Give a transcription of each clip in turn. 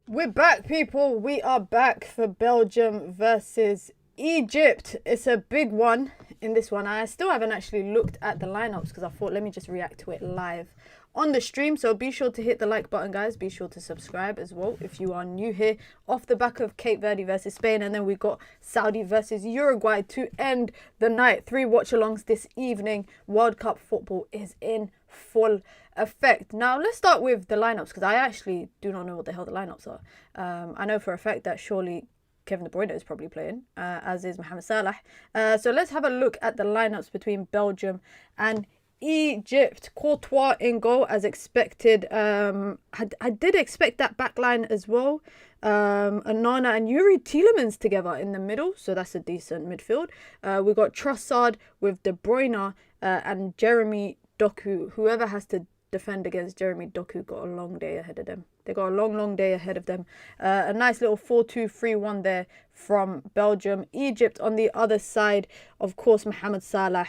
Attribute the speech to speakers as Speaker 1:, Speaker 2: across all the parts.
Speaker 1: We're back, people. We are back for Belgium versus Egypt. It's a big one in this one. I still haven't actually looked at the lineups because I thought let me just react to it live on the stream. So be sure to hit the like button, guys. Be sure to subscribe as well if you are new here. Off the back of Cape Verde versus Spain, and then we got Saudi versus Uruguay to end the night. 3 watch-alongs this evening. World Cup football is in full effect. Now let's start with the lineups because I actually do not know what the hell the lineups are. I know for a fact that surely Kevin De Bruyne is probably playing, as is Mohamed Salah. So let's have a look at the lineups between Belgium and Egypt. Courtois in goal as expected. I did expect that back line as well. Onana and Yuri Tielemans together in the middle, so that's a decent midfield. We got Trossard with De Bruyne and Jeremy Doku. Whoever has to defend against Jeremy Doku got a long day ahead of them. They got a long day ahead of them. A nice little 4-2-3-1 there from Belgium. Egypt on the other side, of course, Mohamed Salah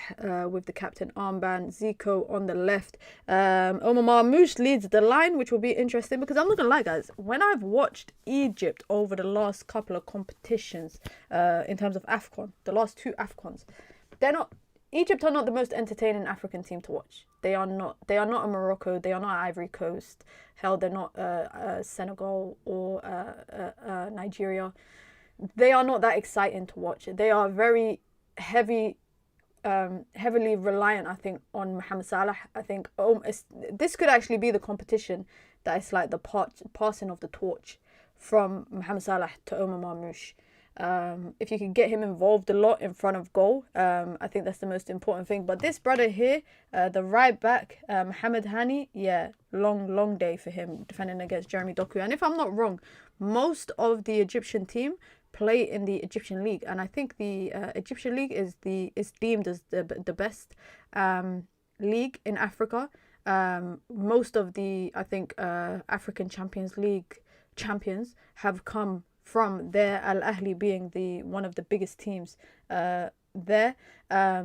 Speaker 1: with the captain armband. Zico on the left. Omar Marmoush leads the line, which will be interesting because I'm not going to lie, guys. When I've watched Egypt over the last couple of competitions in terms of AFCON, the last 2 AFCONs, Egypt are not the most entertaining African team to watch. They are not a Morocco. They are not Ivory Coast. Hell, they're not Senegal or Nigeria. They are not that exciting to watch. They are very heavily reliant, I think, on Mohamed Salah. I think this could actually be the competition that is like the passing of the torch from Mohamed Salah to Omar Marmoush. If you can get him involved a lot in front of goal, I think that's the most important thing. But this brother here, the right back, Mohamed Hani, yeah, long day for him defending against Jeremy Doku. And if I'm not wrong, most of the Egyptian team play in the Egyptian league, and I think the Egyptian league is deemed as the best league in Africa. Most of the African Champions League champions have come from there, Al Ahly being one of the biggest teams there.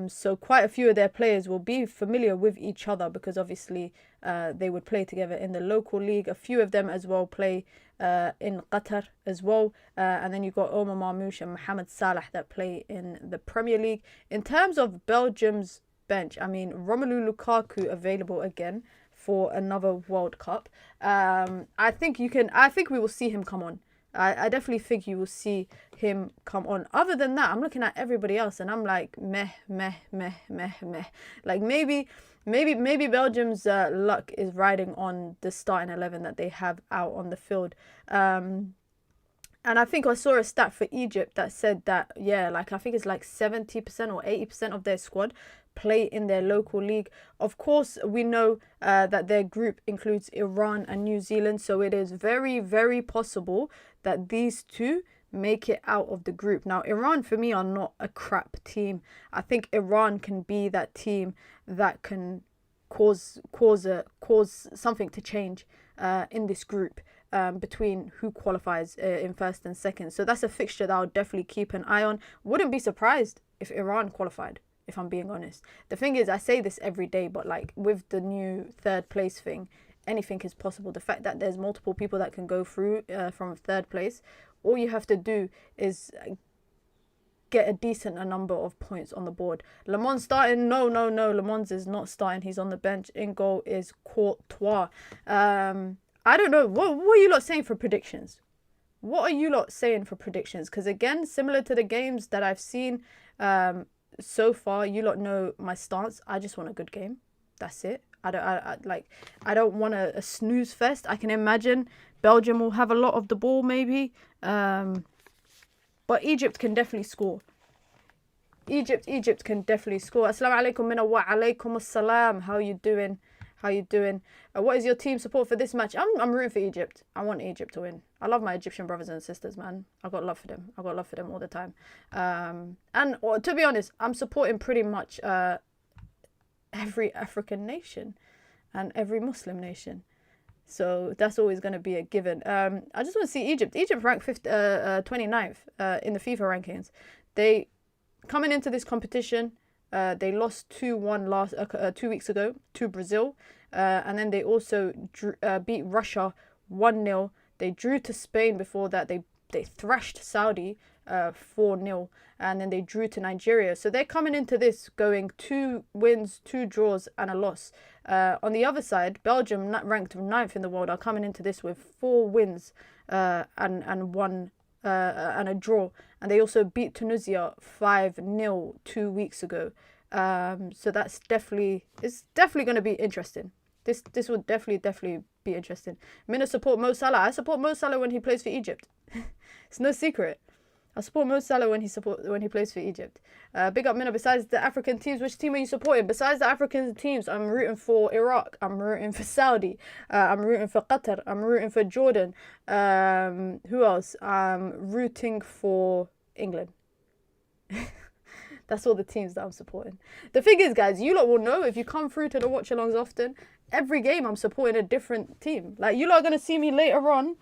Speaker 1: So quite a few of their players will be familiar with each other because obviously they would play together in the local league. A few of them as well play in Qatar as well. And then you've got Omar Marmoush and Mohamed Salah that play in the Premier League. In terms of Belgium's bench, I mean, Romelu Lukaku available again for another World Cup. I think we will see him come on. I definitely think you will see him come on. Other than that, I'm looking at everybody else and I'm like meh. Like maybe Belgium's luck is riding on the starting 11 that they have out on the field. And I think I saw a stat for Egypt that said that, yeah, like I think it's like 70% or 80% of their squad play in their local league. Of course, we know that their group includes Iran and New Zealand, so it is very, very possible that these two make it out of the group. Now, Iran, for me, are not a crap team. I think Iran can be that team that can cause something to change in this group. Between who qualifies in first and second. So that's a fixture that I'll definitely keep an eye on. Wouldn't be surprised if Iran qualified, if I'm being honest. The thing is, I say this every day, but like with the new third place thing, anything is possible. The fact that there's multiple people that can go through from third place, all you have to do is get a decent number of points on the board. Le Mans starting? No. Le Mans is not starting. He's on the bench. In goal is Courtois. I don't know. What are you lot saying for predictions? What are you lot saying for predictions? Because again, similar to the games that I've seen so far, you lot know my stance. I just want a good game. That's it. I don't want a snooze fest. I can imagine Belgium will have a lot of the ball maybe. But Egypt can definitely score. Egypt can definitely score. Assalamu alaikum minna wa alaikum assalam. How you doing? What is your team support for this match? I'm rooting for Egypt. I want Egypt to win. I love my Egyptian brothers and sisters, man. I got love for them. All the time. To be honest, I'm supporting pretty much every African nation and every Muslim nation. So that's always going to be a given. I just want to see Egypt. Egypt ranked 29th in the FIFA rankings. They coming into this competition. They lost 2-1 2 weeks ago to Brazil, and then they also beat Russia 1-0. They drew to Spain before that. They thrashed Saudi 4-0, and then they drew to Nigeria. So they're coming into this going 2 wins, 2 draws, and a loss. On the other side, Belgium, ranked 9th in the world, are coming into this with 4 wins and 1 and a draw. And they also beat Tunisia 5-0 2 weeks ago. So it's definitely going to be interesting. This would definitely be interesting. I'm gonna support Mo Salah. I support Mo Salah when he plays for Egypt. It's no secret. I support Mo Salah when he plays for Egypt. Big up, Mina. Besides the African teams, which team are you supporting? Besides the African teams, I'm rooting for Iraq. I'm rooting for Saudi. I'm rooting for Qatar. I'm rooting for Jordan. Who else? I'm rooting for England. That's all the teams that I'm supporting. The thing is, guys, you lot will know if you come through to the watch-alongs often, every game I'm supporting a different team. Like, you lot are going to see me later on,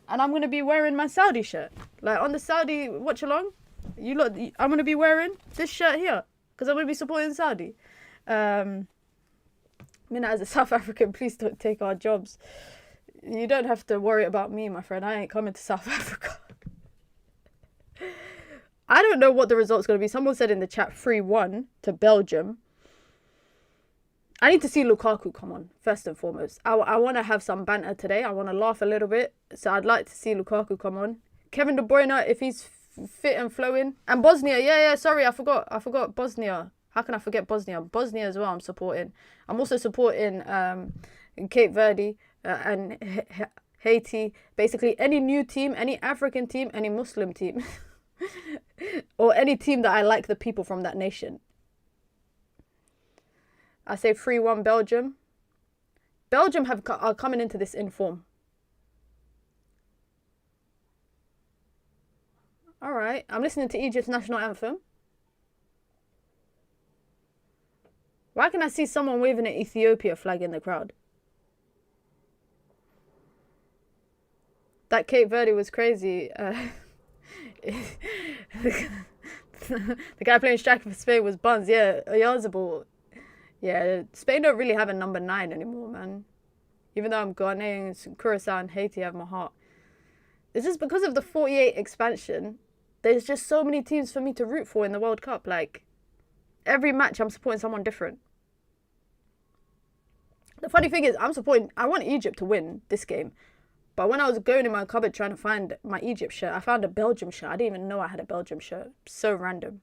Speaker 1: and I'm going to be wearing my Saudi shirt. Like, on the Saudi watch-along, I'm going to be wearing this shirt here, because I'm going to be supporting Saudi. Mina, as a South African, please don't take our jobs. You don't have to worry about me, my friend. I ain't coming to South Africa. I don't know what the result's going to be. Someone said in the chat 3-1 to Belgium. I need to see Lukaku come on, first and foremost. I want to have some banter today. I want to laugh a little bit. So I'd like to see Lukaku come on. Kevin De Bruyne, if he's fit and flowing. And Bosnia. Yeah, sorry, I forgot Bosnia. How can I forget Bosnia? Bosnia as well I'm supporting. I'm also supporting Cape Verde and Haiti. Basically, any new team, any African team, any Muslim team. Or any team that I like the people from that nation. I say 3-1 Belgium. Belgium are coming into this in form. Alright, I'm listening to Egypt's national anthem. Why can I see someone waving an Ethiopia flag in the crowd? That Cape Verde was crazy. The guy playing striker for Spain was Buns. Yeah, Oyarzabal. Yeah, Spain don't really have a number 9 anymore, man. Even though I'm Ghanaian, Curacao and Haiti have my heart. It's just because of the 48 expansion, there's just so many teams for me to root for in the World Cup. Like, every match I'm supporting someone different. The funny thing is, I want Egypt to win this game. But when I was going in my cupboard trying to find my Egypt shirt, I found a Belgium shirt. I didn't even know I had a Belgium shirt. So random.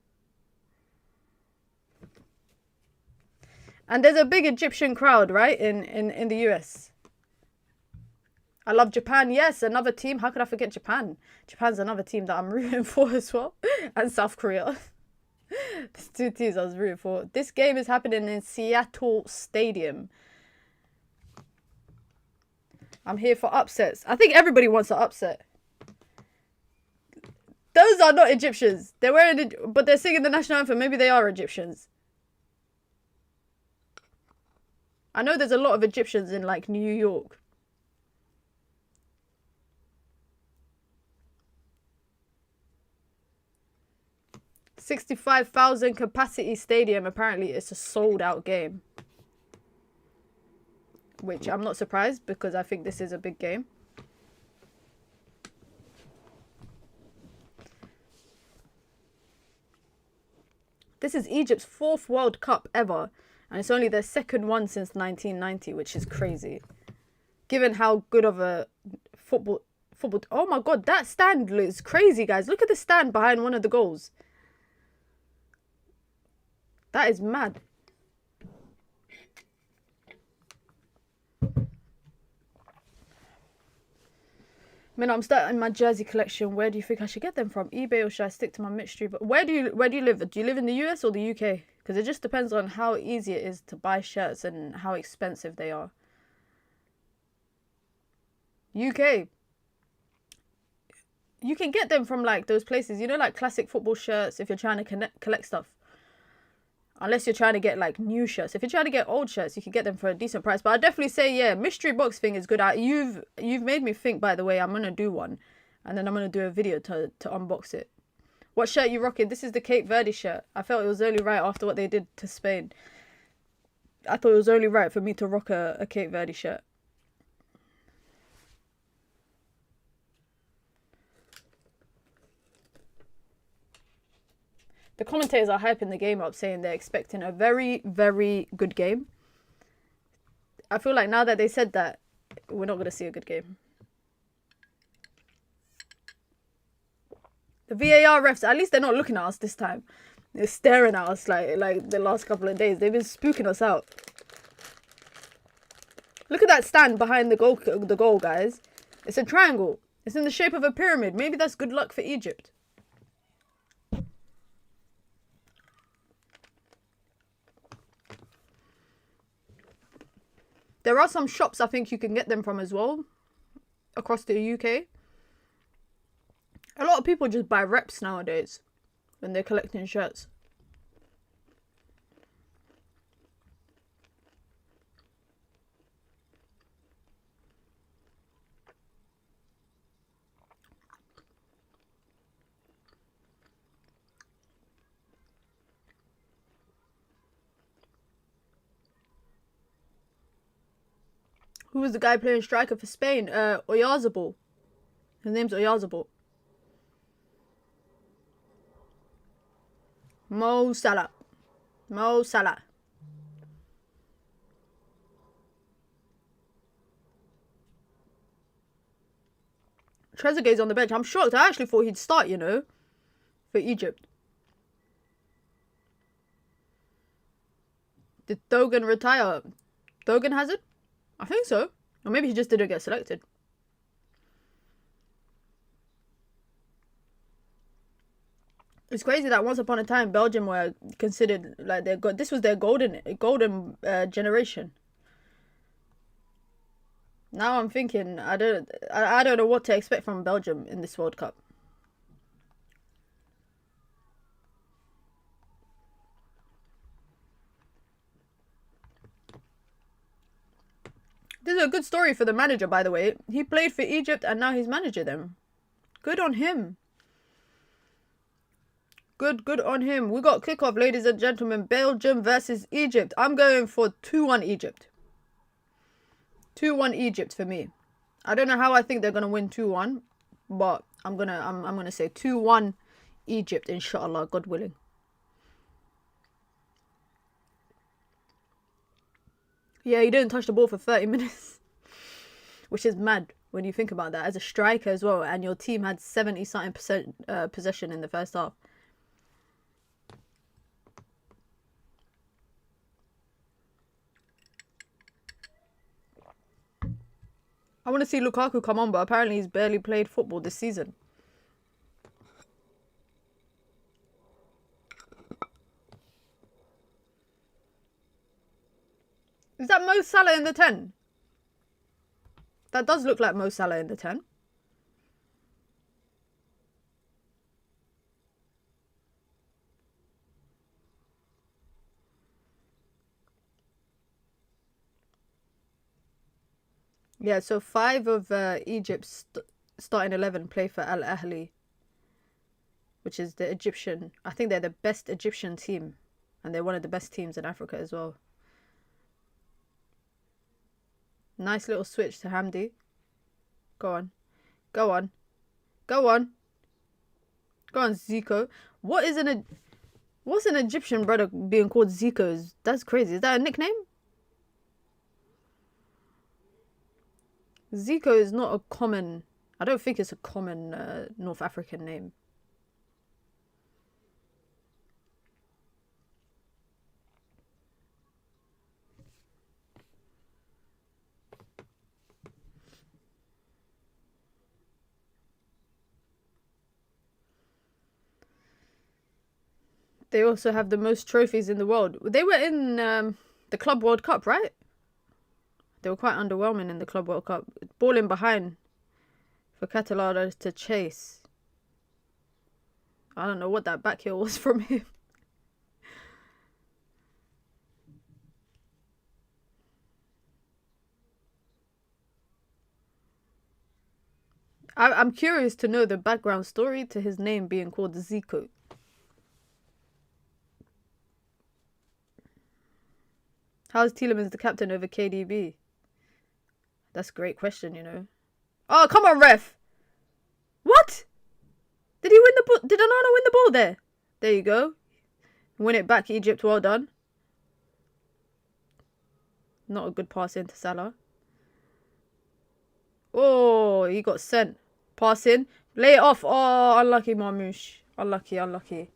Speaker 1: And there's a big Egyptian crowd, right, in the US. I love Japan. Yes, another team. How could I forget Japan? Japan's another team that I'm rooting for as well. And South Korea. There's 2 teams I was rooting for. This game is happening in Seattle Stadium. I'm here for upsets. I think everybody wants an upset. Those are not Egyptians. They're wearing but they're singing the national anthem. Maybe they are Egyptians. I know there's a lot of Egyptians in, like, New York. $65,000 capacity stadium. Apparently, it's a sold-out game. Which I'm not surprised, because I think this is a big game. This is Egypt's 4th World Cup ever. And it's only their 2nd one since 1990, which is crazy. Given how good of a football... Oh my God, that stand is crazy, guys. Look at the stand behind one of the goals. That is mad. I mean, I'm starting my jersey collection. Where do you think I should get them from? eBay, or should I stick to my mystery? But where do you live? Do you live in the US or the UK? Because it just depends on how easy it is to buy shirts and how expensive they are. UK. You can get them from, like, those places, you know, like classic football shirts, if you're trying to collect stuff. Unless you're trying to get, like, new shirts. If you're trying to get old shirts, you can get them for a decent price. But I'd definitely say, yeah, mystery box thing is good. You've made me think, by the way. I'm going to do one. And then I'm going to do a video to unbox it. What shirt you rocking? This is the Cape Verde shirt. I felt it was only right after what they did to Spain. I thought it was only right for me to rock a Cape Verde shirt. The commentators are hyping the game up, saying they're expecting a very, very good game. I feel like now that they said that, we're not going to see a good game. The VAR refs, at least they're not looking at us this time. They're staring at us like the last couple of days. They've been spooking us out. Look at that stand behind the goal, guys. It's a triangle. It's in the shape of a pyramid. Maybe that's good luck for Egypt. There are some shops I think you can get them from as well, across the UK. A lot of people just buy reps nowadays when they're collecting shirts. Who was the guy playing striker for Spain? Oyarzabal. His name's Oyarzabal. Mo Salah. Mo Salah. Trezeguet's on the bench. I'm shocked. I actually thought he'd start, you know, for Egypt. Did Dogan retire? Dogan has it? I think so. Or maybe he just didn't get selected. It's crazy that once upon a time Belgium were considered like this was their golden generation. Now I'm thinking I don't know what to expect from Belgium in this World Cup. This is a good story for the manager, by the way. He played for Egypt and now he's managing them. Good on him. Good on him. We got kickoff, ladies and gentlemen. Belgium versus Egypt. I'm going for 2-1 Egypt. 2-1 Egypt for me. I don't know how I think they're gonna win 2-1, but I'm gonna say 2-1 Egypt, inshallah, God willing. Yeah, he didn't touch the ball for 30 minutes. Which is mad when you think about that. As a striker as well. And your team had 70-something% possession in the first half. I want to see Lukaku come on, but apparently he's barely played football this season. Is that Mo Salah in the 10? That does look like Mo Salah in the 10. Yeah, so 5 of Egypt's starting 11 play for Al Ahly, which is the Egyptian. I think they're the best Egyptian team, and they're one of the best teams in Africa as well. Nice little switch to Hamdi. Go on. Go on. Go on. Go on, Zico. What's an Egyptian brother being called Zico? That's crazy. Is that a nickname? Zico is not a common... I don't think it's a common North African name. They also have the most trophies in the world. They were in the Club World Cup, right? They were quite underwhelming in the Club World Cup. Balling behind for Catalado to chase. I don't know what that back heel was from him. I'm curious to know the background story to his name being called Zico. How's Tielemans the captain over KDB? That's a great question, you know. Oh, come on, ref. What? Did he win the ball? Did Onana win the ball there? There you go. Win it back, Egypt. Well done. Not a good pass into Salah. Oh, he got sent. Pass in. Lay it off. Oh, unlucky, Marmoush. Unlucky, unlucky.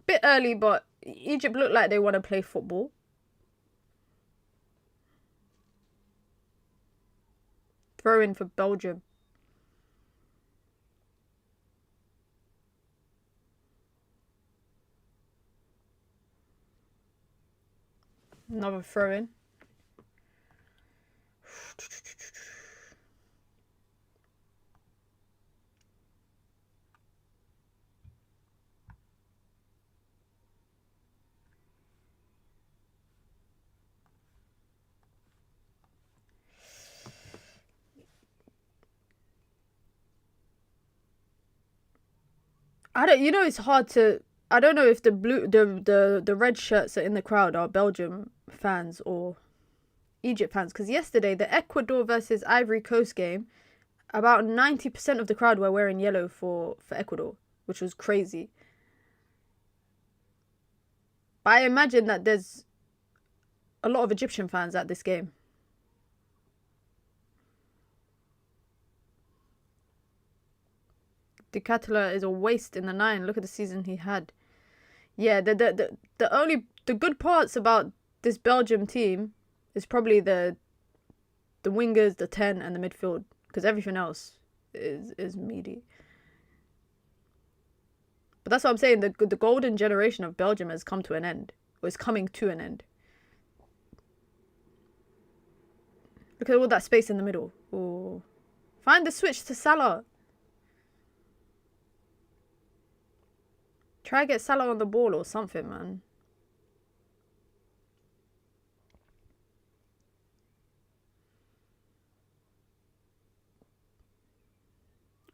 Speaker 1: Bit early, but Egypt look like they want to play football. Throw in for Belgium. Another throw in. It's hard to, I don't know if the red shirts that are in the crowd are Belgium fans or Egypt fans, because yesterday the Ecuador versus Ivory Coast game, about 90% of the crowd were wearing yellow for Ecuador, which was crazy. But I imagine that there's a lot of Egyptian fans at this game. De Ketelaere is a waste in the 9. Look at the season he had. Yeah, the good parts about this Belgium team is probably the wingers, the 10, and the midfield, because everything else is meaty. But that's what I'm saying. The golden generation of Belgium has come to an end, or is coming to an end. Look at all that space in the middle. Oh, find the switch to Salah. Try to get Salah on the ball or something, man.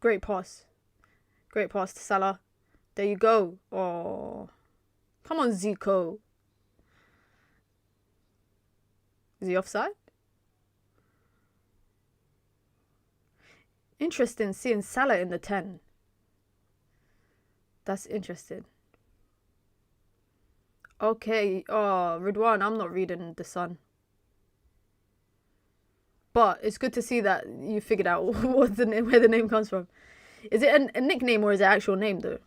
Speaker 1: Great pass. Great pass to Salah. There you go. Oh. Come on, Zico. Is he offside? Interesting seeing Salah in the 10. That's interesting. Okay. Oh, Ridwan, I'm not reading the Sun. But it's good to see that you figured out where the name comes from. Is it a nickname or is it an actual name, though?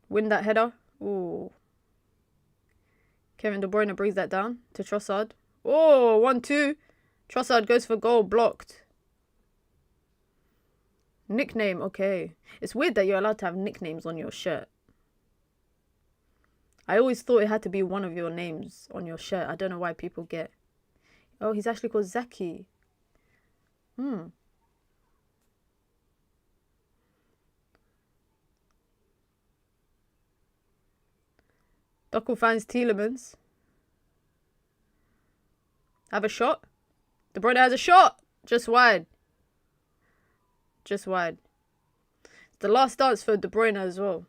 Speaker 1: Win that header. Ooh. Kevin De Bruyne brings that down to Trossard. Oh, 1-2. Trossard goes for goal, blocked. Nickname, okay. It's weird that you're allowed to have nicknames on your shirt. I always thought it had to be one of your names on your shirt. I don't know why people get... Oh, he's actually called Zaki. Doku finds Tielemans. Have a shot. De Bruyne has a shot. Just wide. Just wide. It's the last dance for De Bruyne as well.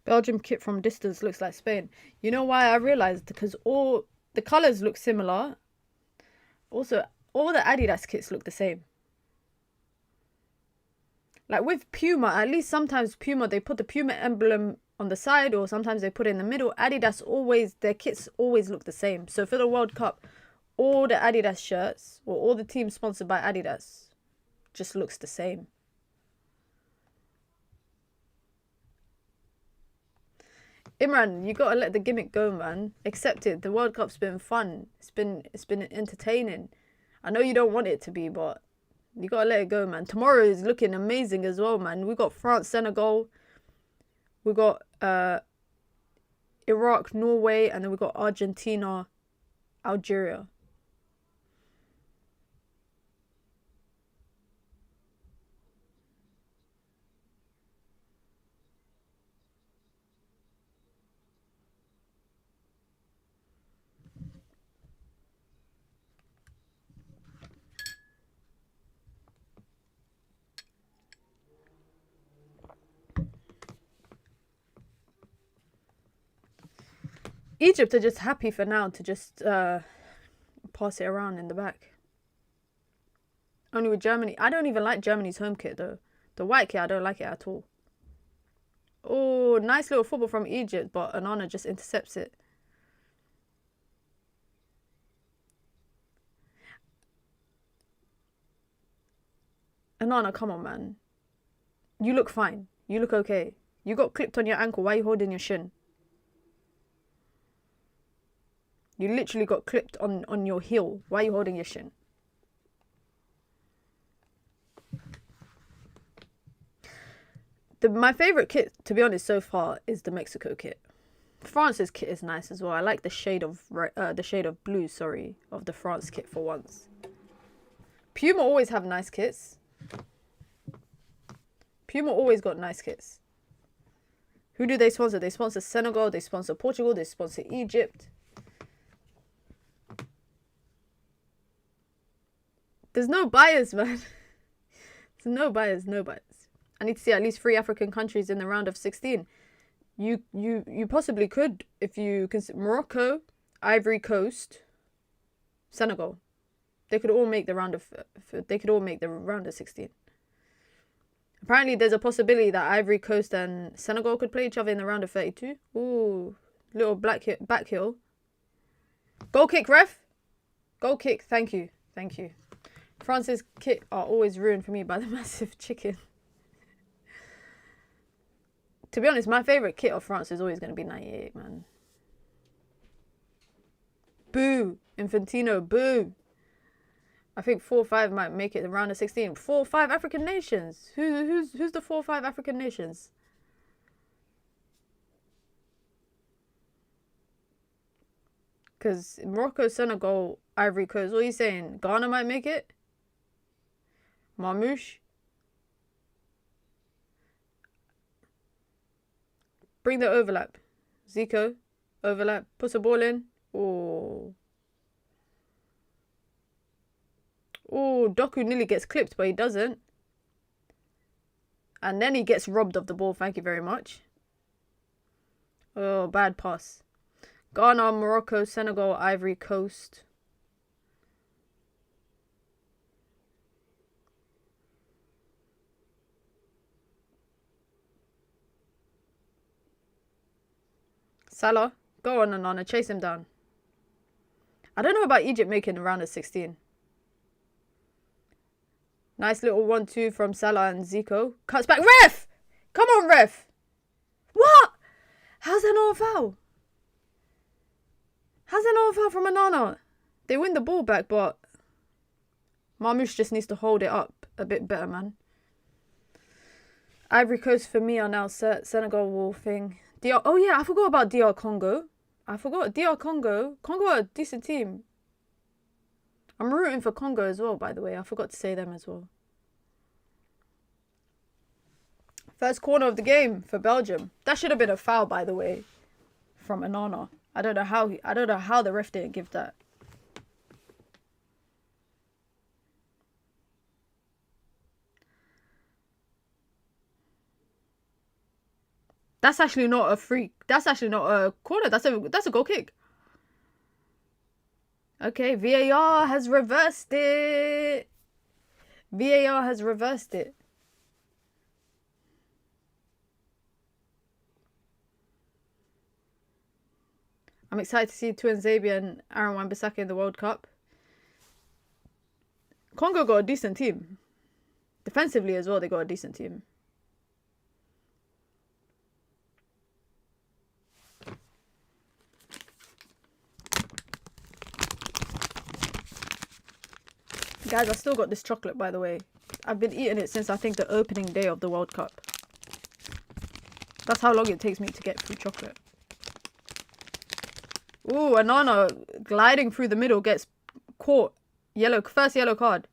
Speaker 1: Belgium kit from distance looks like Spain. You know why I realised? Because all the colours look similar. Also, all the Adidas kits look the same. Like with Puma, at least sometimes Puma, they put the Puma emblem on the side, or sometimes they put it in the middle. Adidas always, their kits always look the same. So for the World Cup, all the Adidas shirts, or all the teams sponsored by Adidas, just looks the same. Imran, you gotta let the gimmick go, man. Accept it. The World Cup's been fun. It's been entertaining. I know you don't want it to be, but you gotta let it go, man. Tomorrow is looking amazing as well, man. We got France, Senegal. We got Iraq, Norway, and then we got Argentina, Algeria. Egypt are just happy for now to just pass it around in the back. Only with Germany. I don't even like Germany's home kit though. The white kit, I don't like it at all. Oh, nice little football from Egypt, but Onana just intercepts it. Onana, come on, man. You look fine. You look okay. You got clipped on your ankle. Why are you holding your shin? You literally got clipped on your heel. Why are you holding your shin? My favourite kit, to be honest, so far is the Mexico kit. France's kit is nice as well. I like the shade of blue, sorry, of the France kit for once. Puma always have nice kits. Puma always got nice kits. Who do they sponsor? They sponsor Senegal, they sponsor Portugal, they sponsor Egypt. There's no bias, man. There's no bias, no bias. I need to see at least 3 African countries in the round of 16. You possibly could if you consider Morocco, Ivory Coast, Senegal. They could all make the round of 16. Apparently, there's a possibility that Ivory Coast and Senegal could play each other in the round of 32. Ooh, little back heel. Goal kick, ref. Goal kick. Thank you. Thank you. France's kit are always ruined for me by the massive chicken. To be honest, my favourite kit of France is always going to be 98, man. Boo. Infantino, boo. I think 4 or 5 might make it around the 16. 4 or 5 African nations. Who's the 4 or 5 African nations? Because Morocco, Senegal, Ivory Coast. What are you saying? Ghana might make it? Marmouche? Bring the overlap. Zico. Overlap. Puts a ball in. Oh. Oh, Doku nearly gets clipped, but he doesn't. And then he gets robbed of the ball. Thank you very much. Oh, bad pass. Ghana, Morocco, Senegal, Ivory Coast. Salah, go on, Onana, chase him down. I don't know about Egypt making a round of 16. Nice little 1-2 from Salah and Zico. Cuts back. Ref! Come on, ref! What? How's that not a foul? How's that not a foul from Onana? They win the ball back, but Marmouche just needs to hold it up a bit better, man. Ivory Coast for me are now set. Senegal will thing. Oh yeah, I forgot about DR Congo. DR Congo. Congo are a decent team. I'm rooting for Congo as well, by the way. I forgot to say them as well. First corner of the game for Belgium. That should have been a foul, by the way, from Onana. I don't know how the ref didn't give that. That's actually not a free. That's actually not a corner. That's a goal kick. Okay, VAR has reversed it. VAR has reversed it. I'm excited to see Tuanzebe and Aaron Wan-Bissaka in the World Cup. Congo got a decent team. Defensively as well, they got a decent team. Guys, I still got this chocolate, by the way. I've been eating it since I think the opening day of the World Cup. That's how long it takes me to get through chocolate. Ooh, Onana gliding through the middle gets caught. First yellow card.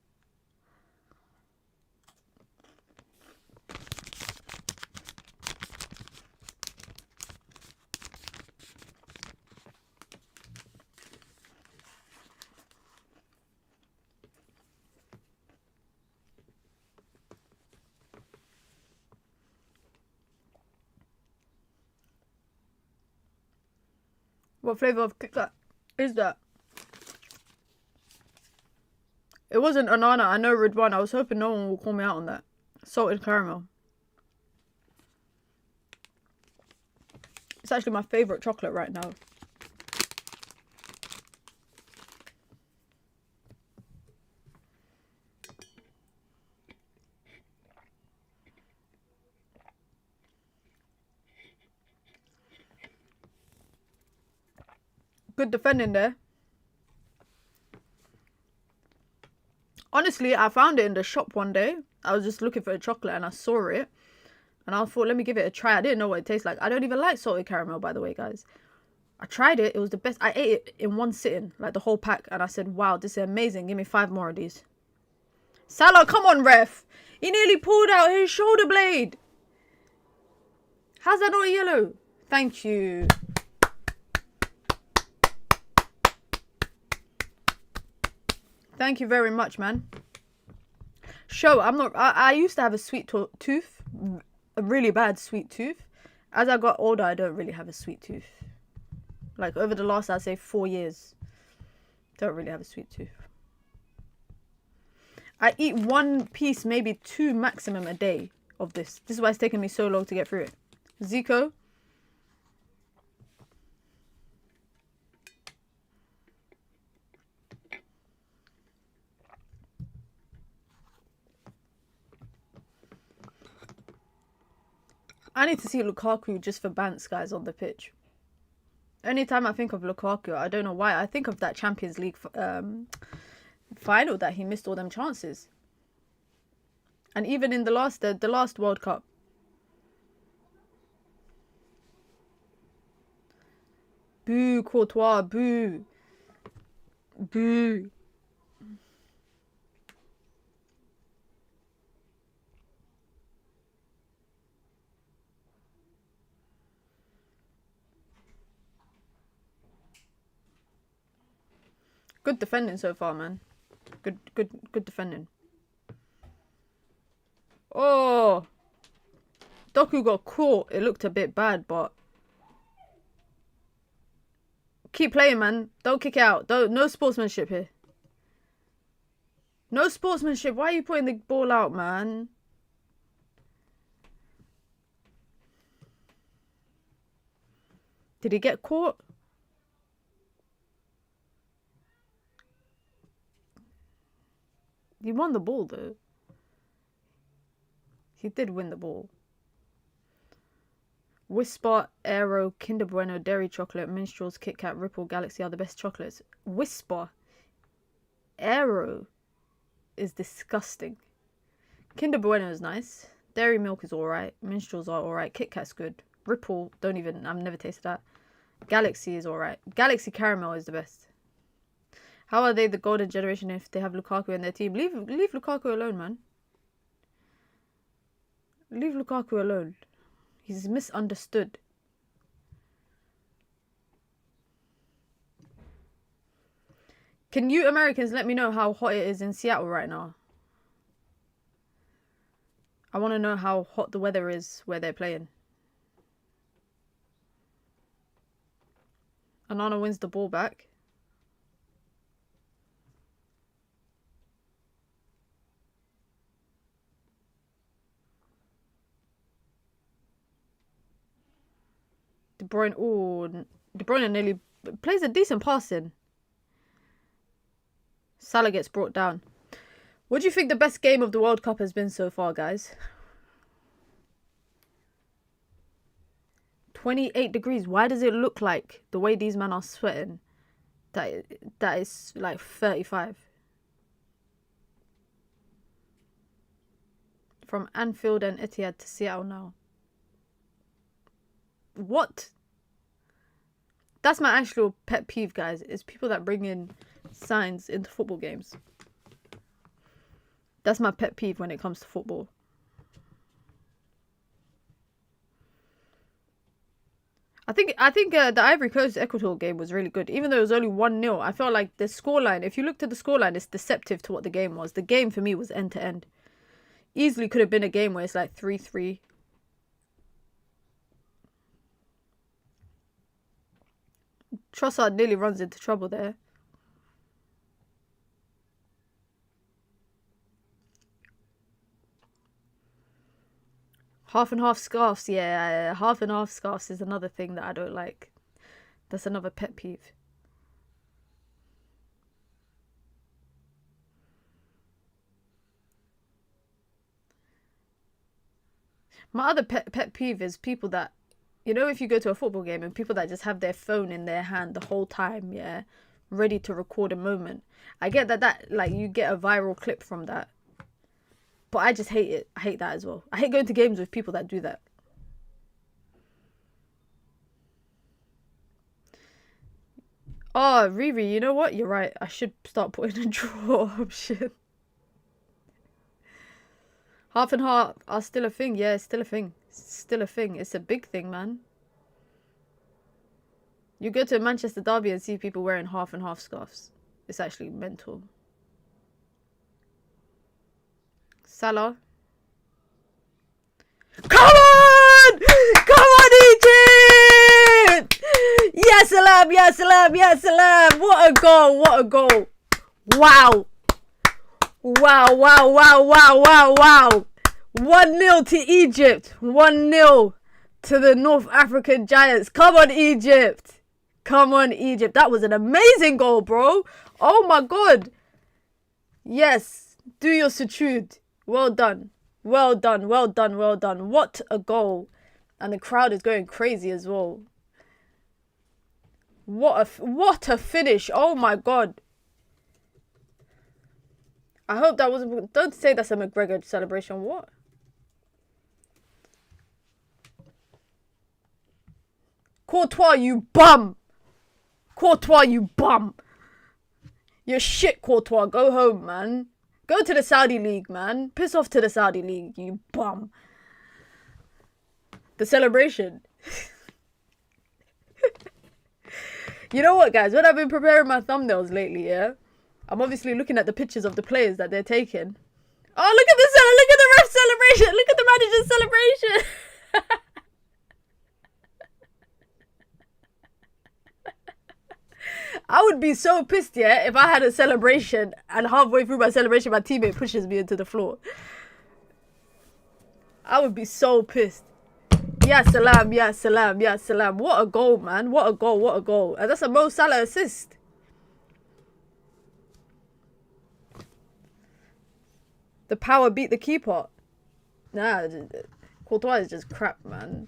Speaker 1: What flavour of Kit Kat is that? It wasn't Anana. I know Ridwan. I was hoping no one will call me out on that. Salted caramel. It's actually my favourite chocolate right now. Good defending there. Honestly, I found it in the shop one day. I was just looking for a chocolate and I saw it. And I thought, let me give it a try. I didn't know what it tastes like. I don't even like salted caramel, by the way, guys. I tried it. It was the best. I ate it in one sitting, like the whole pack. And I said, wow, this is amazing. Give me 5 more of these. Salah, come on, ref. He nearly pulled out his shoulder blade. How's that not yellow? Thank you. Thank you very much, man. Show, I'm not... I used to have a sweet tooth. A really bad sweet tooth. As I got older, I don't really have a sweet tooth. Like, over the last, I'd say, 4 years. Don't really have a sweet tooth. I eat 1 piece, maybe 2 maximum a day of this. This is why it's taken me so long to get through it. Zico. I need to see Lukaku just for bants, guys, on the pitch. Anytime I think of Lukaku, I don't know why. I think of that Champions League final that he missed all them chances. And even in the last World Cup. Boo, Courtois, boo. Boo. Good defending so far, man. Good defending. Oh, Doku got caught. It looked a bit bad, but keep playing, man. Don't kick out. No sportsmanship here. No sportsmanship. Why are you putting the ball out, man? Did he get caught? He won the ball, though. He did win the ball. Whisper, Aero, Kinder Bueno, Dairy Chocolate, Minstrels, Kit Kat, Ripple, Galaxy are the best chocolates. Whisper, Aero is disgusting. Kinder Bueno is nice. Dairy Milk is alright. Minstrels are alright. Kit Kat's good. Ripple, I've never tasted that. Galaxy is alright. Galaxy Caramel is the best. How are they the golden generation if they have Lukaku in their team? Leave Lukaku alone, man. Leave Lukaku alone. He's misunderstood. Can you Americans let me know how hot it is in Seattle right now? I want to know how hot the weather is where they're playing. Anana wins the ball back. De Bruyne nearly plays a decent passing. Salah gets brought down. What do you think the best game of the World Cup has been so far, guys? 28 degrees. Why does it look like the way these men are sweating that is like 35? From Anfield and Etihad to Seattle now. What? That's my actual pet peeve, guys, is people that bring in signs into football games. That's my pet peeve when it comes to football. I think the Ivory Coast Ecuador game was really good. Even though it was only 1-0, I felt like the scoreline, if you looked at the scoreline, it's deceptive to what the game was. The game for me was end to end. Easily could have been a game where it's like 3-3. Trossard nearly runs into trouble there. Half and half scarves. Yeah, half and half scarves is another thing that I don't like. That's another pet peeve. My other pet peeve is people that, you know, if you go to a football game and people that just have their phone in their hand the whole time, yeah, ready to record a moment. I get that like you get a viral clip from that. But I just hate it. I hate that as well. I hate going to games with people that do that. Oh, Riri, you know what? You're right. I should start putting a draw option. Half and half are still a thing. Yeah, it's still a thing. It's still a thing. It's a big thing, man. You go to a Manchester derby and see people wearing half and half scarves. It's actually mental. Salah. Come on! Come on, Egypt! Yes, Salam! Yes, Salam! Yes, Salam! What a goal! What a goal! Wow! Wow, wow, wow, wow, wow, wow! 1-0 to Egypt. 1-0 to the North African Giants. Come on, Egypt! Come on, Egypt. That was an amazing goal, bro. Oh my god. Yes. Do your sujood. Well done. Well done. Well done. Well done. What a goal. And the crowd is going crazy as well. What a finish. Oh my god. I hope that wasn't... Don't say that's a McGregor celebration. What? Courtois, you bum. Courtois, you bum. You're shit, Courtois. Go home, man. Go to the Saudi League, man. Piss off to the Saudi League, you bum. The celebration. You know what, guys? When I've been preparing my thumbnails lately, yeah? I'm obviously looking at the pictures of the players that they're taking. Oh, look at the ref celebration. Look at the manager's celebration. I would be so pissed, yeah, if I had a celebration and halfway through my celebration, my teammate pushes me into the floor. I would be so pissed. Ya salam, ya salam, ya salam. What a goal, man. What a goal, what a goal. And that's a Mo Salah assist. The power beat the keeper. Nah, Courtois is just crap, man.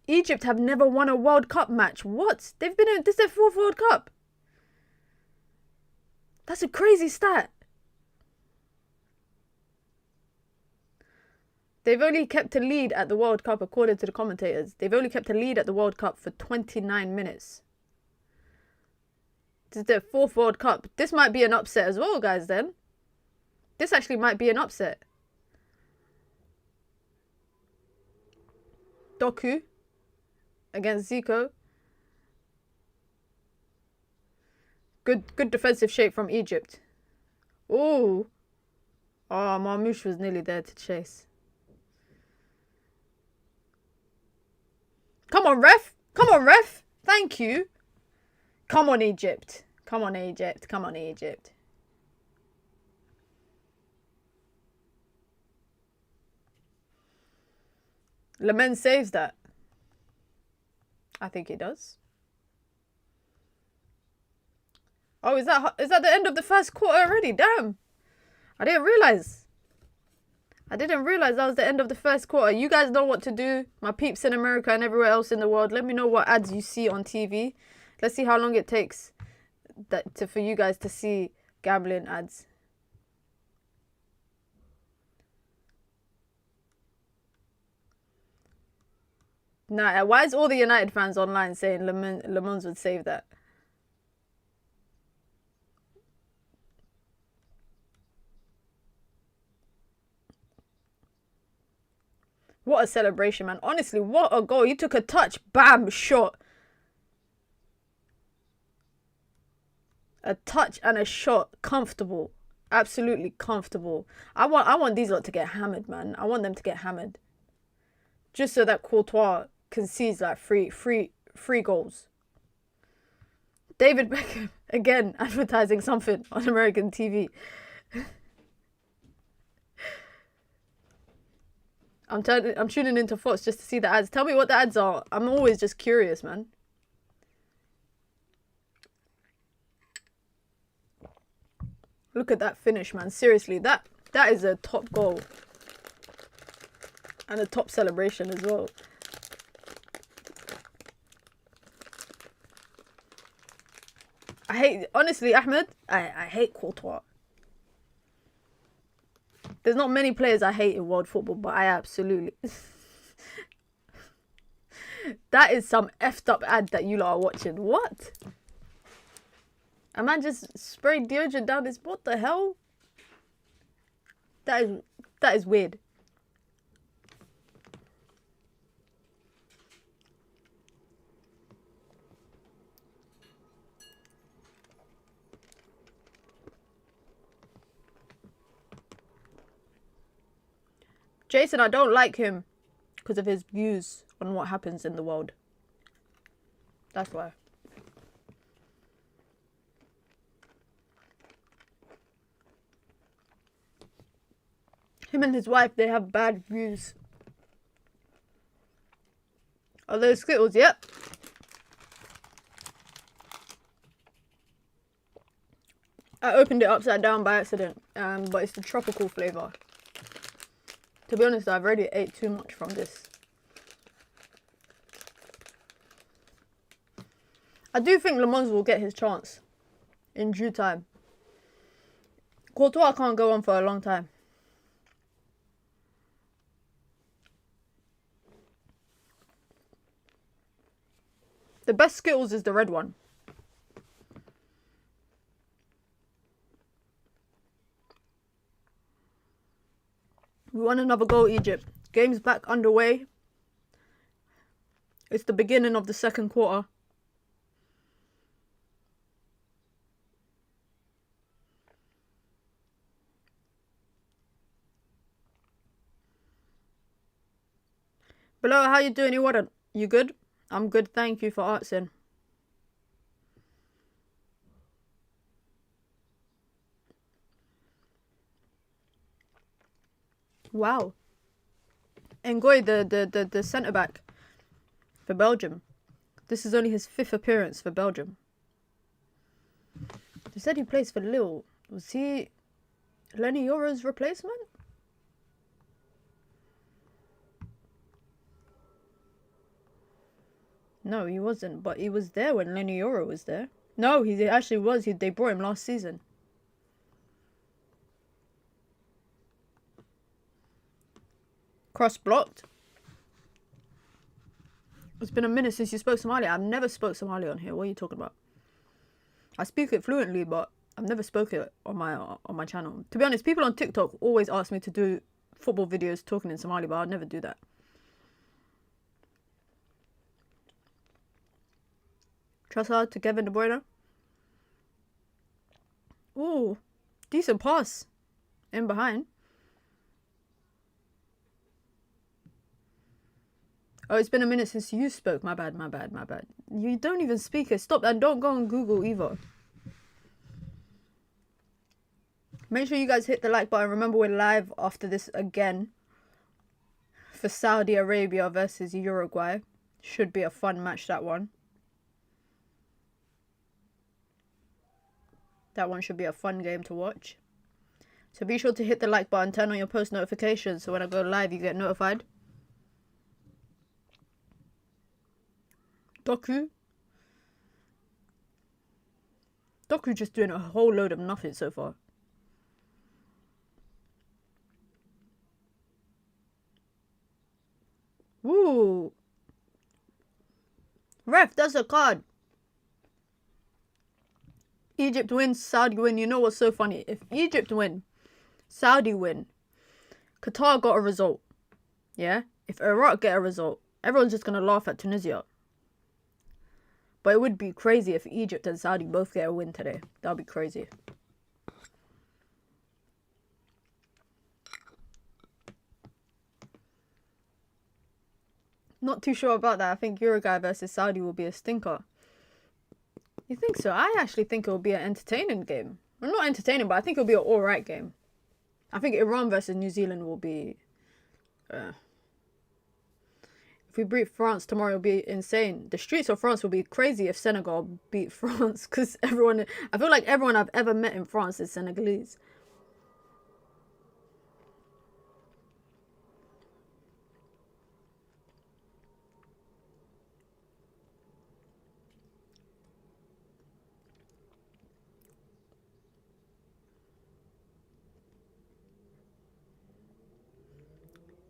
Speaker 1: Egypt have never won a World Cup match. What? They've been in... This is their 4th World Cup. That's a crazy stat. They've only kept a lead at the World Cup, according to the commentators. They've only kept a lead at the World Cup for 29 minutes. This is their 4th World Cup. This might be an upset as well, guys, then. This actually might be an upset. Doku against Zico. Good defensive shape from Egypt. Ooh. Oh, Marmoush was nearly there to chase. Come on, ref. Come on, ref. Thank you. Come on, Egypt. Come on, Egypt. Come on, Egypt. Lemon saves that. I think he does. Oh, is that the end of the first quarter already? Damn. I didn't realize. I didn't realize that was the end of the first quarter. You guys know what to do. My peeps in America and everywhere else in the world. Let me know what ads you see on TV. Let's see how long it takes for you guys to see gambling ads. Nah, why is all the United fans online saying Le Mans would save that? What a celebration, man. Honestly, what a goal. He took a touch. Bam, shot. A touch and a shot. Comfortable. Absolutely comfortable. I want these lot to get hammered, man. I want them to get hammered. Just so that Courtois concedes like three goals. David Beckham, again, advertising something on American TV. I'm tuning into Fox just to see the ads. Tell me what the ads are. I'm always just curious, man. Look at that finish, man. Seriously, that is a top goal. And a top celebration as well. Honestly, Ahmed, I hate Courtois. There's not many players I hate in world football, but I absolutely... That is some effed up ad that you lot are watching. What? A man just sprayed deodorant down his... What the hell? That is weird. Jason, I don't like him because of his views on what happens in the world. That's why. Him and his wife, they have bad views. Are those Skittles? Yep. I opened it upside down by accident, but it's the tropical flavour. To be honest, I've already ate too much from this. I do think Le Mans will get his chance in due time. Courtois can't go on for a long time. The best Skittles is the red one. We won another goal, Egypt. Game's back underway. It's the beginning of the second quarter. Below, how you doing? You good? I'm good, thank you for asking. Wow. Ngoy, the centre-back for Belgium. This is only his 5th appearance for Belgium. They said he plays for Lille. Was he Lenny Yoro's replacement? No, he wasn't, but he was there when Lenny Yoro was there. No, he actually was. They brought him last season. Cross blocked. It's been a minute since you spoke Somali. I've never spoke Somali on here. What are you talking about? I speak it fluently, but I've never spoken it on my channel. To be honest, people on TikTok always ask me to do football videos talking in Somali, but I'd never do that. Trossard to Kevin De Bruyne. Ooh, decent pass. In behind. Oh, it's been a minute since you spoke. My bad. You don't even speak it. Stop and don't go on Google either. Make sure you guys hit the like button. Remember, we're live after this again for Saudi Arabia versus Uruguay. Should be a fun match, that one. That one should be a fun game to watch. So be sure to hit the like button, turn on your post notifications so when I go live you get notified. Doku just doing a whole load of nothing so far. Ooh. Ref, that's a card. Egypt wins, Saudi win. You know what's so funny? If Egypt win, Saudi win, Qatar got a result. Yeah? If Iraq get a result, everyone's just going to laugh at Tunisia. But it would be crazy if Egypt and Saudi both get a win today. That would be crazy. Not too sure about that. I think Uruguay versus Saudi will be a stinker. You think so? I actually think it will be an entertaining game. Well, not entertaining, but I think it'll be an alright game. I think Iran versus New Zealand will be... if we beat France tomorrow, it'll be insane. The streets of France will be crazy if Senegal beat France. Because everyone... I feel like everyone I've ever met in France is Senegalese.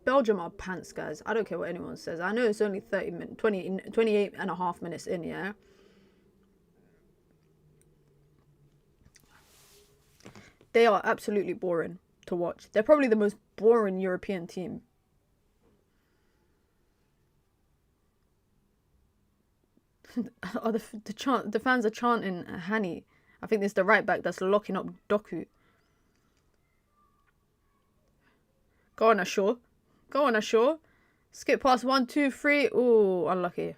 Speaker 1: Belgium are pants, guys. I don't care what anyone says. I know it's only 28 and a half minutes in, yeah? They are absolutely boring to watch. They're probably the most boring European team. Oh, the fans are chanting Hani. I think it's the right back that's locking up Doku. Go on, Ashore. Go on, Ashore. Skip past 1, 2, 3. Ooh, unlucky.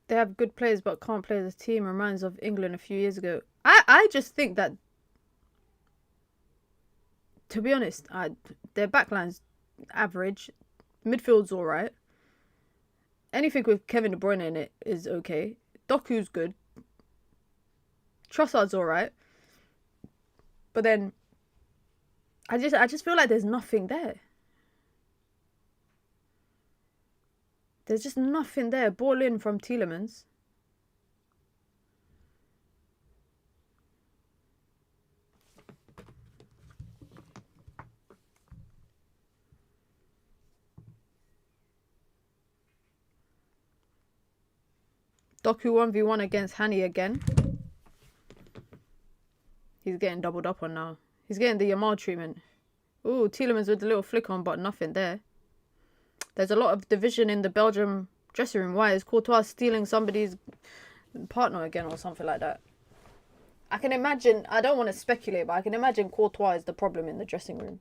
Speaker 1: They have good players but can't play as a team. Reminds of England a few years ago. I just think that, to be honest, their backline's average. Midfield's alright. Anything with Kevin De Bruyne in it is okay. Doku's good. Trossard's alright. But then I just feel like there's nothing there. There's just nothing there. Ball in from Tielemans. Doku 1v1 against Hani again. He's getting doubled up on now. He's getting the Yamal treatment. Ooh, Tielemans with the little flick on, but nothing there. There's a lot of division in the Belgium dressing room. Why is Courtois stealing somebody's partner again or something like that? I can imagine, I don't want to speculate, but I can imagine Courtois is the problem in the dressing room.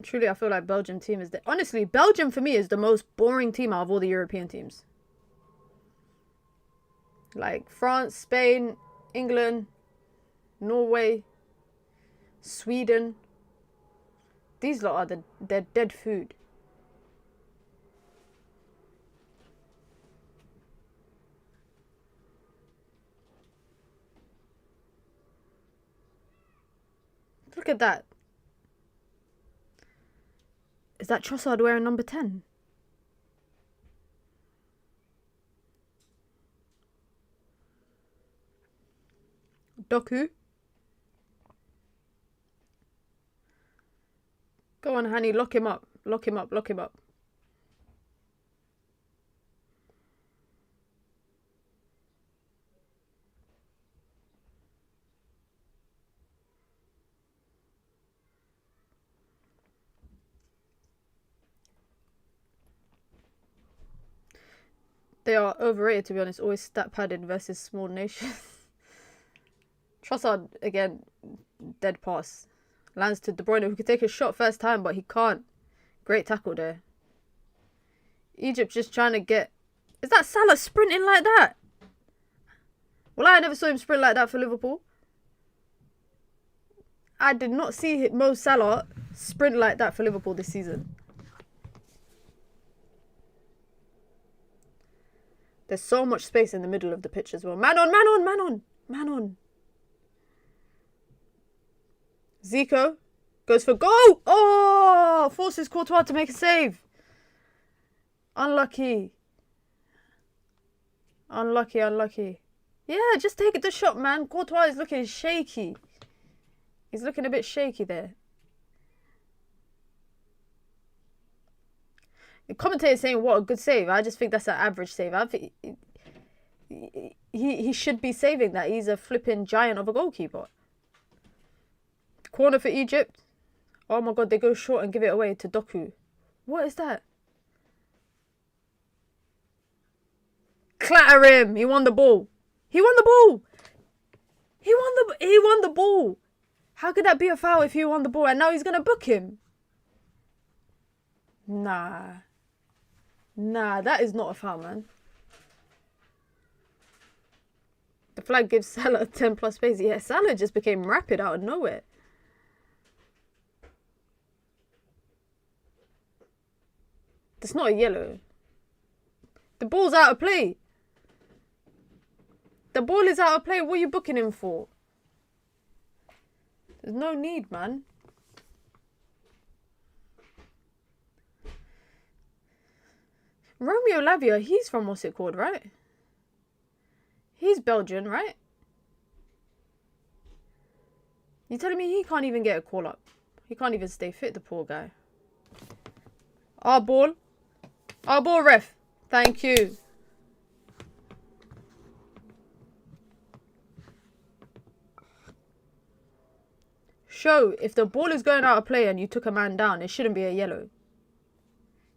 Speaker 1: Truly, I feel like Belgium team is honestly, Belgium for me is the most boring team out of all the European teams. Like France, Spain, England, Norway, Sweden. These lot are they're dead food. Look at that. Is that Trossard wearing number 10? Doku. Go on, Hani, lock him up. Lock him up, lock him up. They are overrated, to be honest. Always stat padded versus small nations. Trossard, again, dead pass. Lands to De Bruyne, who could take a shot first time, but he can't. Great tackle there. Egypt just trying to get... Is that Salah sprinting like that? Well, I never saw him sprint like that for Liverpool. I did not see Mo Salah sprint like that for Liverpool this season. There's so much space in the middle of the pitch as well. Man on, man on, man on, man on. Zico goes for goal. Oh, forces Courtois to make a save. Unlucky. Unlucky, unlucky. Yeah, just take the shot, man. Courtois is looking shaky. He's looking a bit shaky there. The commentator saying what a good save. I just think that's an average save. I think he should be saving that. He's a flipping giant of a goalkeeper. Corner for Egypt. Oh my god, they go short and give it away to Doku. What is that? Clatter him. He won the ball. He won the ball. He won the ball. How could that be a foul if he won the ball and now he's gonna book him? Nah, that is not a foul, man. The flag gives Salah 10 plus pace. Yeah, Salah just became rapid out of nowhere. That's not a yellow. The ball's out of play. The ball is out of play. What are you booking him for? There's no need, man. Romeo Lavia, he's from what's it called, right? He's Belgian, right? You telling me he can't even get a call up? He can't even stay fit, the poor guy. Our ball. Our ball, ref. Thank you. Show, if the ball is going out of play and you took a man down, it shouldn't be a yellow.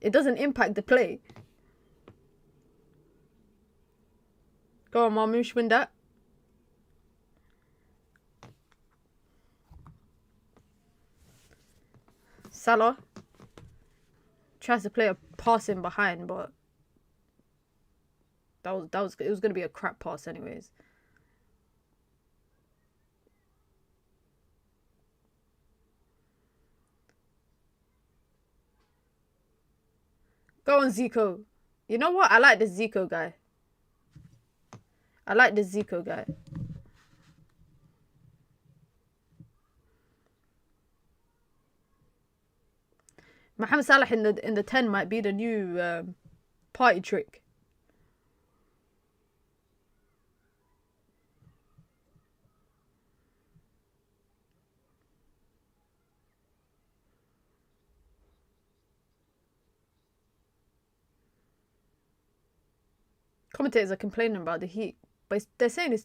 Speaker 1: It doesn't impact the play. Go on, Marmoush, win that. Salah tries to play a pass in behind, but it was going to be a crap pass anyways. Go on, Zico. You know what? I like this Zico guy. Mohamed Salah in the 10 might be the new party trick. Commentators are complaining about the heat, but they're saying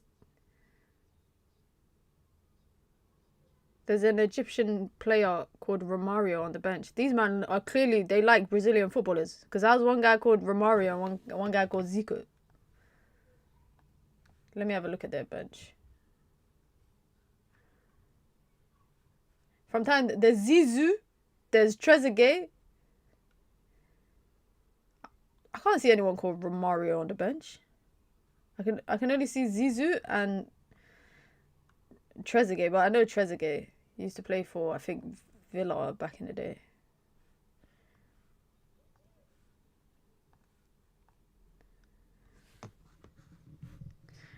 Speaker 1: there's an Egyptian player called Romario on the bench. These men are clearly, they like Brazilian footballers. Because there was one guy called Romario and one guy called Zico. Let me have a look at their bench. From time, there's Zizou, there's Trezeguet. I can't see anyone called Romario on the bench. I can only see Zizou and Trezeguet, but I know Trezeguet. He used to play for, I think, Villa back in the day.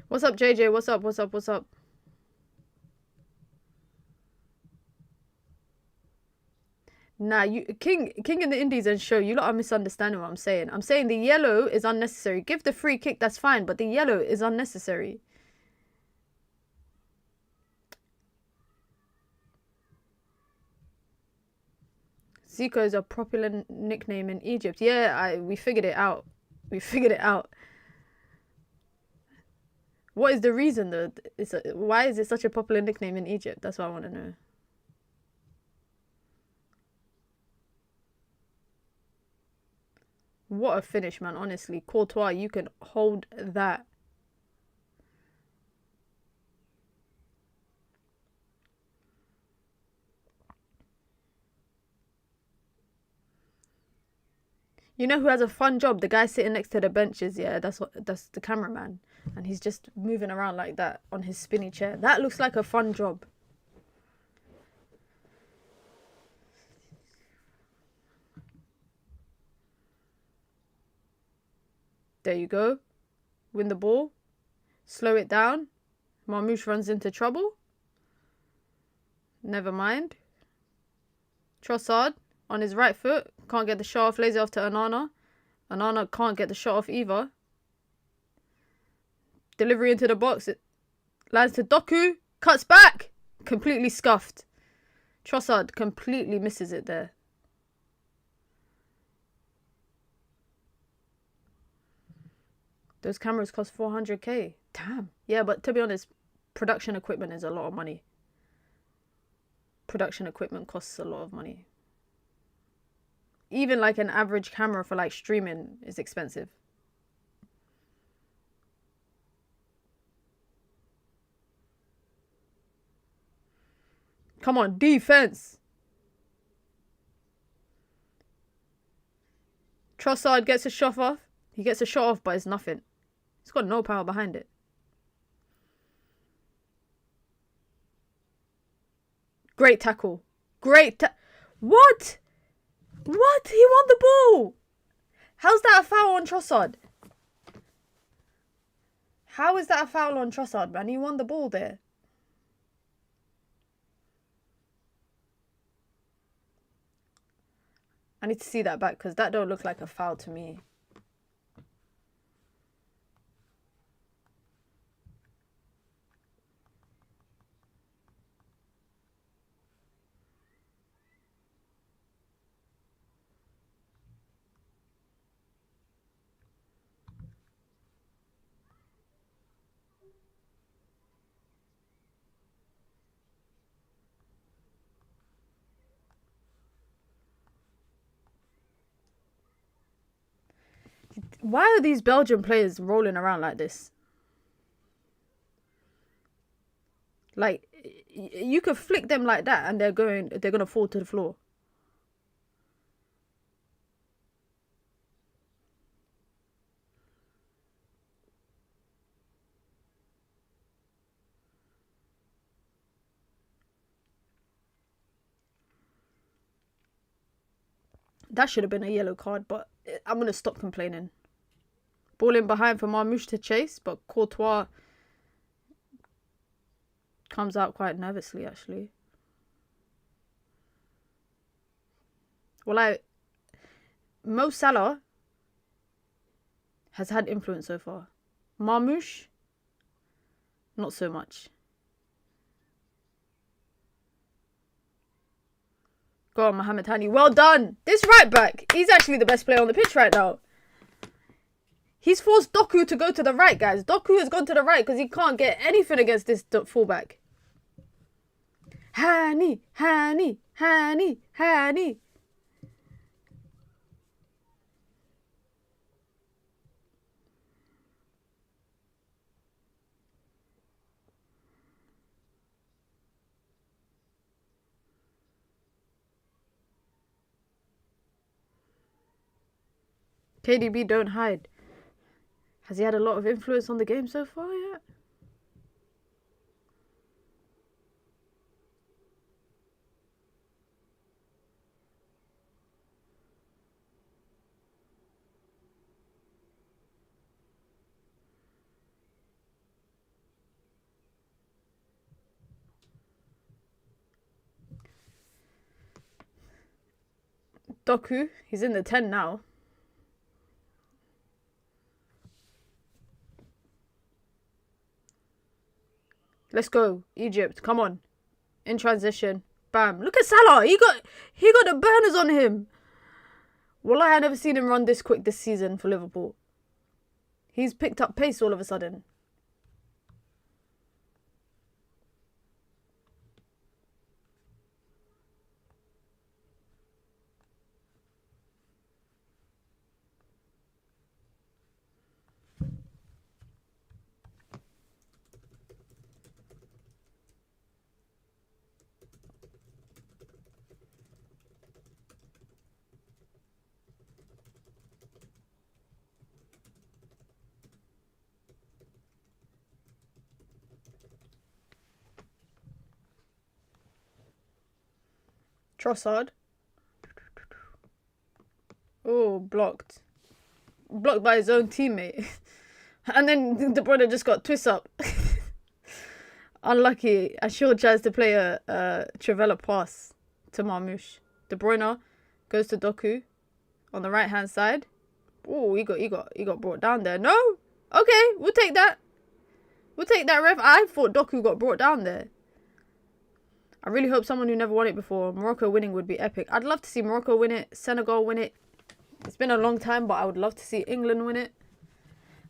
Speaker 1: What's up, JJ? What's up? Nah, you King in the Indies and Show, you lot are misunderstanding what I'm saying. I'm saying the yellow is unnecessary. Give the free kick, that's fine, but the yellow is unnecessary. Zico is a popular nickname in Egypt. Yeah, we figured it out. What is the reason though? Why is it such a popular nickname in Egypt? That's what I want to know. What a finish, man. Honestly, Courtois, you can hold that. You know who has a fun job? The guy sitting next to the benches. Yeah, that's the cameraman, and he's just moving around like that on his spinny chair. That looks like a fun job. There you go. Win the ball. Slow it down. Marmoush runs into trouble. Never mind. Trossard on his right foot. Can't get the shot off. Lays it off to Onana. Onana can't get the shot off either. Delivery into the box. It lands to Doku. Cuts back. Completely scuffed. Trossard completely misses it there. Those cameras cost 400k. Damn. Yeah, but to be honest, production equipment is a lot of money. Production equipment costs a lot of money. Even like an average camera for like streaming is expensive. Come on, defense. Trossard gets a shot off. He gets a shot off, but it's nothing. He's got no power behind it. Great tackle. What? What? He won the ball. How's that a foul on Trossard? How is that a foul on Trossard, man? He won the ball there. I need to see that back because that don't look like a foul to me. Why are these Belgian players rolling around like this? Like, you could flick them like that and they're gonna fall to the floor. That should have been a yellow card, but I'm gonna stop complaining. Ball in behind for Marmouche to chase, but Courtois comes out quite nervously, actually. Well, Mo Salah has had influence so far. Marmouche, not so much. Go on, Mohamed Hani. Well done. This right back, he's actually the best player on the pitch right now. He's forced Doku to go to the right, guys. Doku has gone to the right because he can't get anything against this fullback. Hani, Hani, Hani, Hani. KDB, don't hide. Has he had a lot of influence on the game so far yet? Doku, he's in the 10 now. Let's go, Egypt. Come on. In transition. Bam. Look at Salah. He got the burners on him. Wallah, I never seen him run this quick this season for Liverpool. He's picked up pace all of a sudden. Trossard. Oh, blocked. Blocked by his own teammate. And then De Bruyne just got twist up. Unlucky. Ashil tries to play a Trivela pass to Marmouche. De Bruyne goes to Doku on the right hand side. Oh, he got brought down there. No? Okay, we'll take that. We'll take that ref. I thought Doku got brought down there. I really hope someone who never won it before. Morocco winning would be epic. I'd love to see Morocco win it. Senegal win it. It's been a long time, but I would love to see England win it.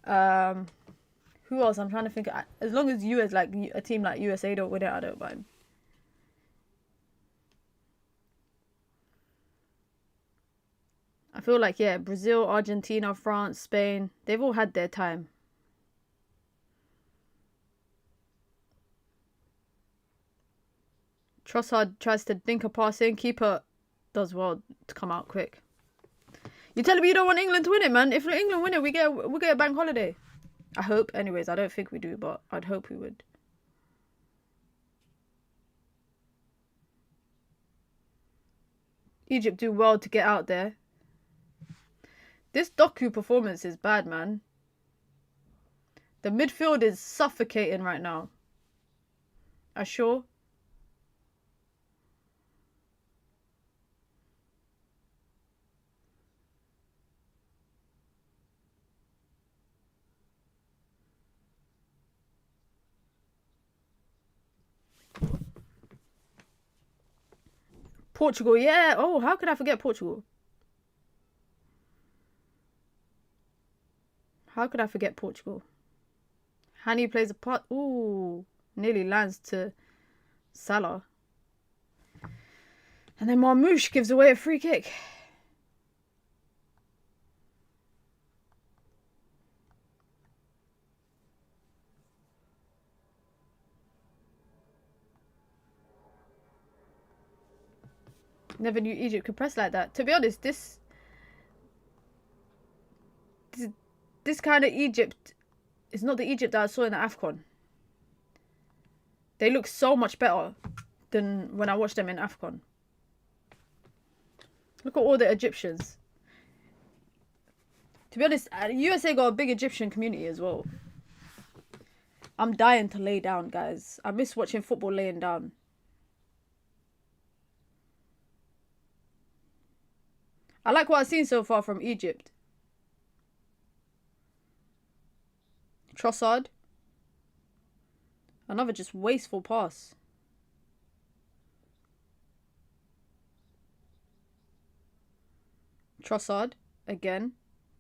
Speaker 1: Who else? I'm trying to think. As long as US, like a team like USA don't win it, I don't mind. I feel like, yeah, Brazil, Argentina, France, Spain, they've all had their time. Trossard tries to dink a pass in. Keeper does well to come out quick. You telling me you don't want England to win it, man? If England win it, we get a bank holiday. I hope. Anyways, I don't think we do, but I'd hope we would. Egypt do well to get out there. This Doku performance is bad, man. The midfield is suffocating right now. Sure. Portugal, yeah. Oh, how could I forget Portugal? How could I forget Portugal? Hani plays a part. Ooh, nearly lands to Salah. And then Marmoush gives away a free kick. Never knew Egypt could press like that. To be honest, this kind of Egypt is not the Egypt that I saw in the AFCON. They look so much better than when I watched them in AFCON. Look at all the Egyptians. To be honest, USA got a big Egyptian community as well. I'm dying to lay down, guys. I miss watching football laying down. I like what I've seen so far from Egypt. Trossard. Another just wasteful pass. Trossard. Again.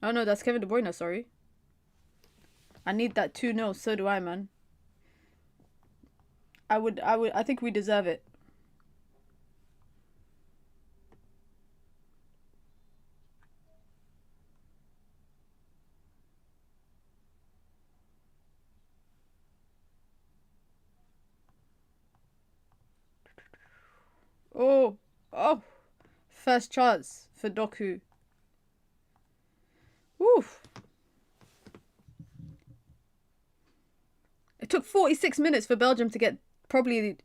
Speaker 1: Oh no, that's Kevin De Bruyne, sorry. I need that 2-0. So do I, man. I think we deserve it. Oh. First chance for Doku. Woof. It took 46 minutes for Belgium to get probably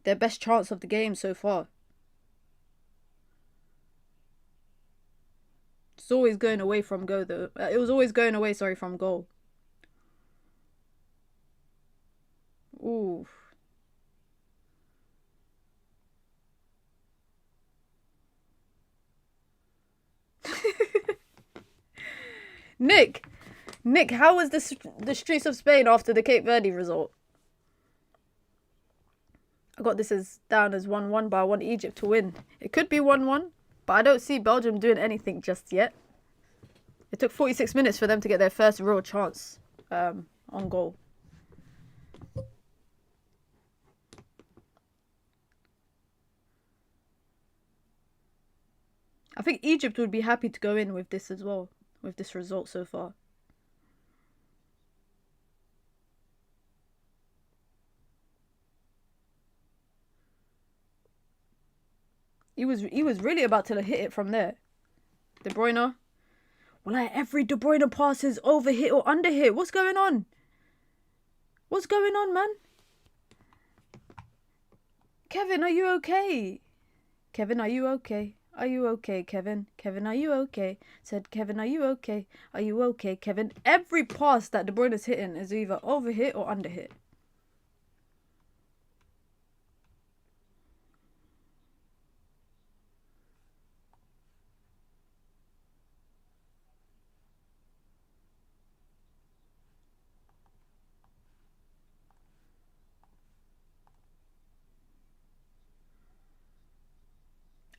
Speaker 1: their best chance of the game so far. It's always going away from goal, though. It was always going away, sorry, from goal. Ooh. Nick, how was the streets of Spain after the Cape Verde result? I got this as down as 1-1, but I want Egypt to win. It could be 1-1, but I don't see Belgium doing anything just yet. It took 46 minutes for them to get their first real chance on goal. I think Egypt would be happy to go in with this as well, with this result so far. He was really about to hit it from there. De Bruyne. Well, like every De Bruyne pass is over hit or under hit. What's going on? What's going on, man? Kevin, are you okay? Kevin, are you okay? Are you okay, Kevin? Kevin, are you okay? Said Kevin, are you okay? Are you okay, Kevin? Every pass that De Bruyne is hitting is either over hit or under hit.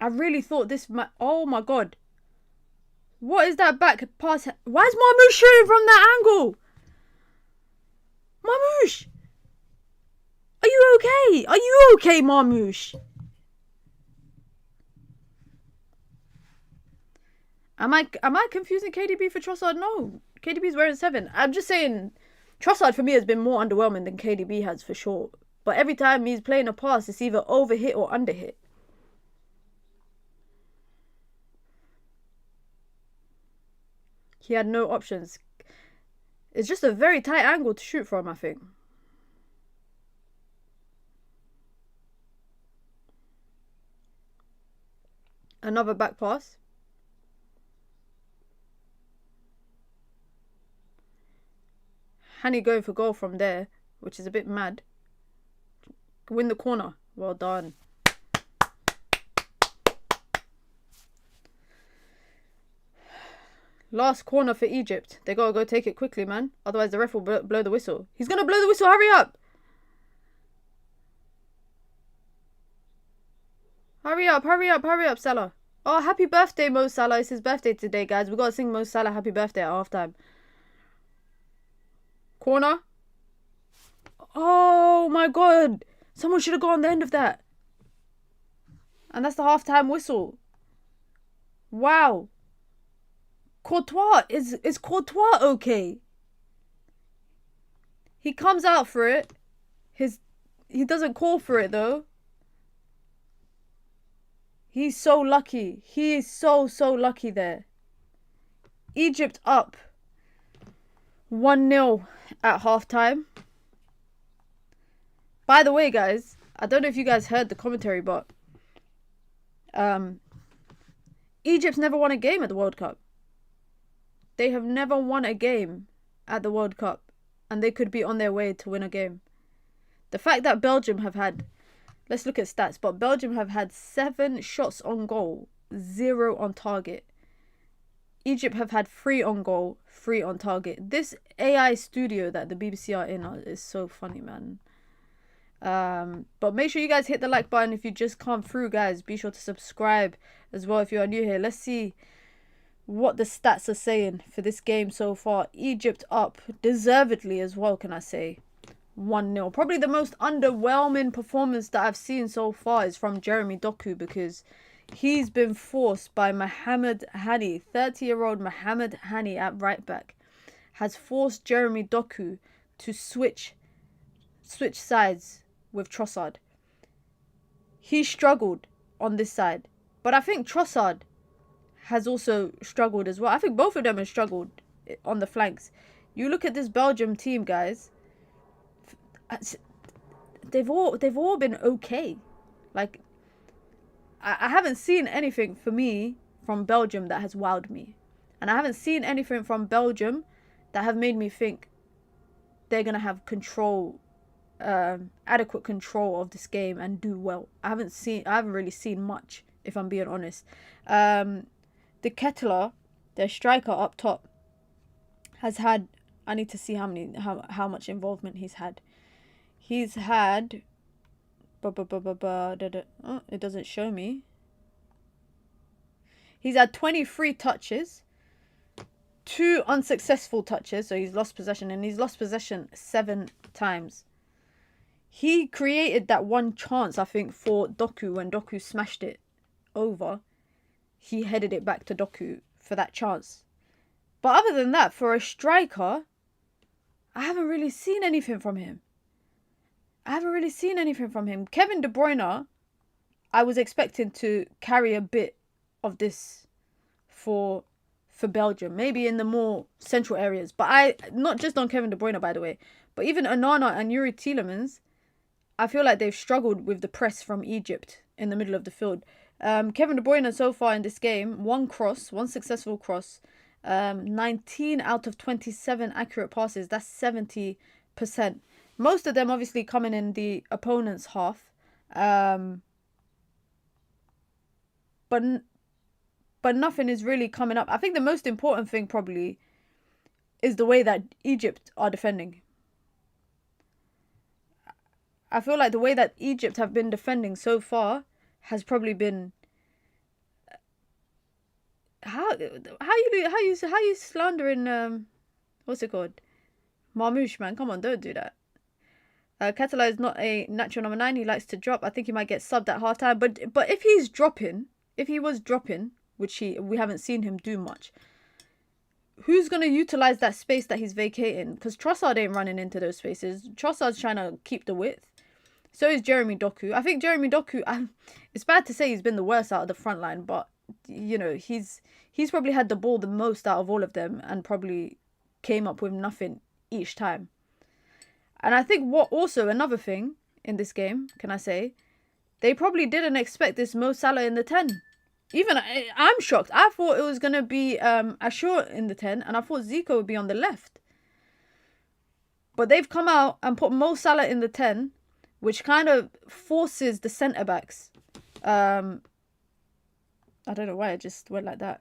Speaker 1: I really thought this might... Oh my god. What is that back pass? Why is Marmoush shooting from that angle? Marmoush! Are you okay? Are you okay, Marmoush? Am I confusing KDB for Trossard? No. KDB's wearing 7. I'm just saying Trossard for me has been more underwhelming than KDB has for sure. But every time he's playing a pass, it's either overhit or underhit. He had no options. It's just a very tight angle to shoot from, I think. Another back pass. Hani going for goal from there, which is a bit mad. Win the corner. Well done. Last corner for Egypt. They gotta go take it quickly, man. Otherwise the ref will blow the whistle. He's gonna blow the whistle. Hurry up. Hurry up, hurry up, hurry up, Salah. Oh, happy birthday, Mo Salah. It's his birthday today, guys. We gotta sing Mo Salah happy birthday at halftime. Corner. Oh my god. Someone should have gone on the end of that. And that's the halftime whistle. Wow. Courtois. Is Courtois okay? He comes out for it. He doesn't call for it though. He's so lucky. He is so lucky there. Egypt up 1-0 at halftime. By the way, guys, I don't know if you guys heard the commentary, but Egypt's never won a game at the World Cup. They have never won a game at the World Cup, and they could be on their way to win a game. The fact that Belgium have had, let's look at stats, but Belgium have had 7 shots on goal, 0 on target. Egypt have had 3 on goal, 3 on target. This AI studio that the BBC are in is so funny, man. But make sure you guys hit the like button if you just come through, guys. Be sure to subscribe as well if you are new here. Let's see what the stats are saying for this game so far. Egypt up deservedly as well, can I say. 1-0. Probably the most underwhelming performance that I've seen so far is from Jeremy Doku, because he's been forced by Mohamed Hani. 30-year-old Mohamed Hani at right back has forced Jeremy Doku to switch sides with Trossard. He struggled on this side, but I think Trossard has also struggled as well. I think both of them have struggled on the flanks. You look at this Belgium team, guys. They've all been okay. Like, I haven't seen anything for me from Belgium that has wowed me, and I haven't seen anything from Belgium that have made me think they're gonna have control, adequate control of this game and do well. I haven't really seen much, if I'm being honest. The Kettler, their striker up top, has had, I need to see how much involvement he's had. He's had it doesn't show me. He's had 23 touches, 2 unsuccessful touches, so he's lost possession, and he's lost possession 7 times. He created that one chance, I think, for Doku when Doku smashed it over. He headed it back to Doku for that chance. But other than that, for a striker, I haven't really seen anything from him. Kevin De Bruyne, I was expecting to carry a bit of this for Belgium, maybe in the more central areas. But not just on Kevin De Bruyne, by the way, but even Onana and Yuri Tielemans, I feel like they've struggled with the press from Egypt in the middle of the field. Kevin De Bruyne so far in this game, 1 successful cross, 19 out of 27 accurate passes. That's 70%. Most of them obviously coming in the opponent's half. But nothing is really coming up. I think the most important thing probably is the way that Egypt are defending. I feel like the way that Egypt have been defending so far has probably been you slandering what's it called? Marmoush, man. Come on, don't do that. Catala is not a natural number 9. He likes to drop. I think he might get subbed at halftime. But if he was dropping, which we haven't seen him do much, who's going to utilize that space that he's vacating? Because Trossard ain't running into those spaces. Trossard's trying to keep the width. So is Jeremy Doku. I think Jeremy Doku, it's bad to say he's been the worst out of the front line, but, you know, he's probably had the ball the most out of all of them and probably came up with nothing each time. And I think another thing in this game, can I say, they probably didn't expect this Mo Salah in the 10. Even I'm shocked. I thought it was going to be Ashur in the 10 and I thought Zico would be on the left. But they've come out and put Mo Salah in the 10, which kind of forces the centre-backs. I don't know why it just went like that.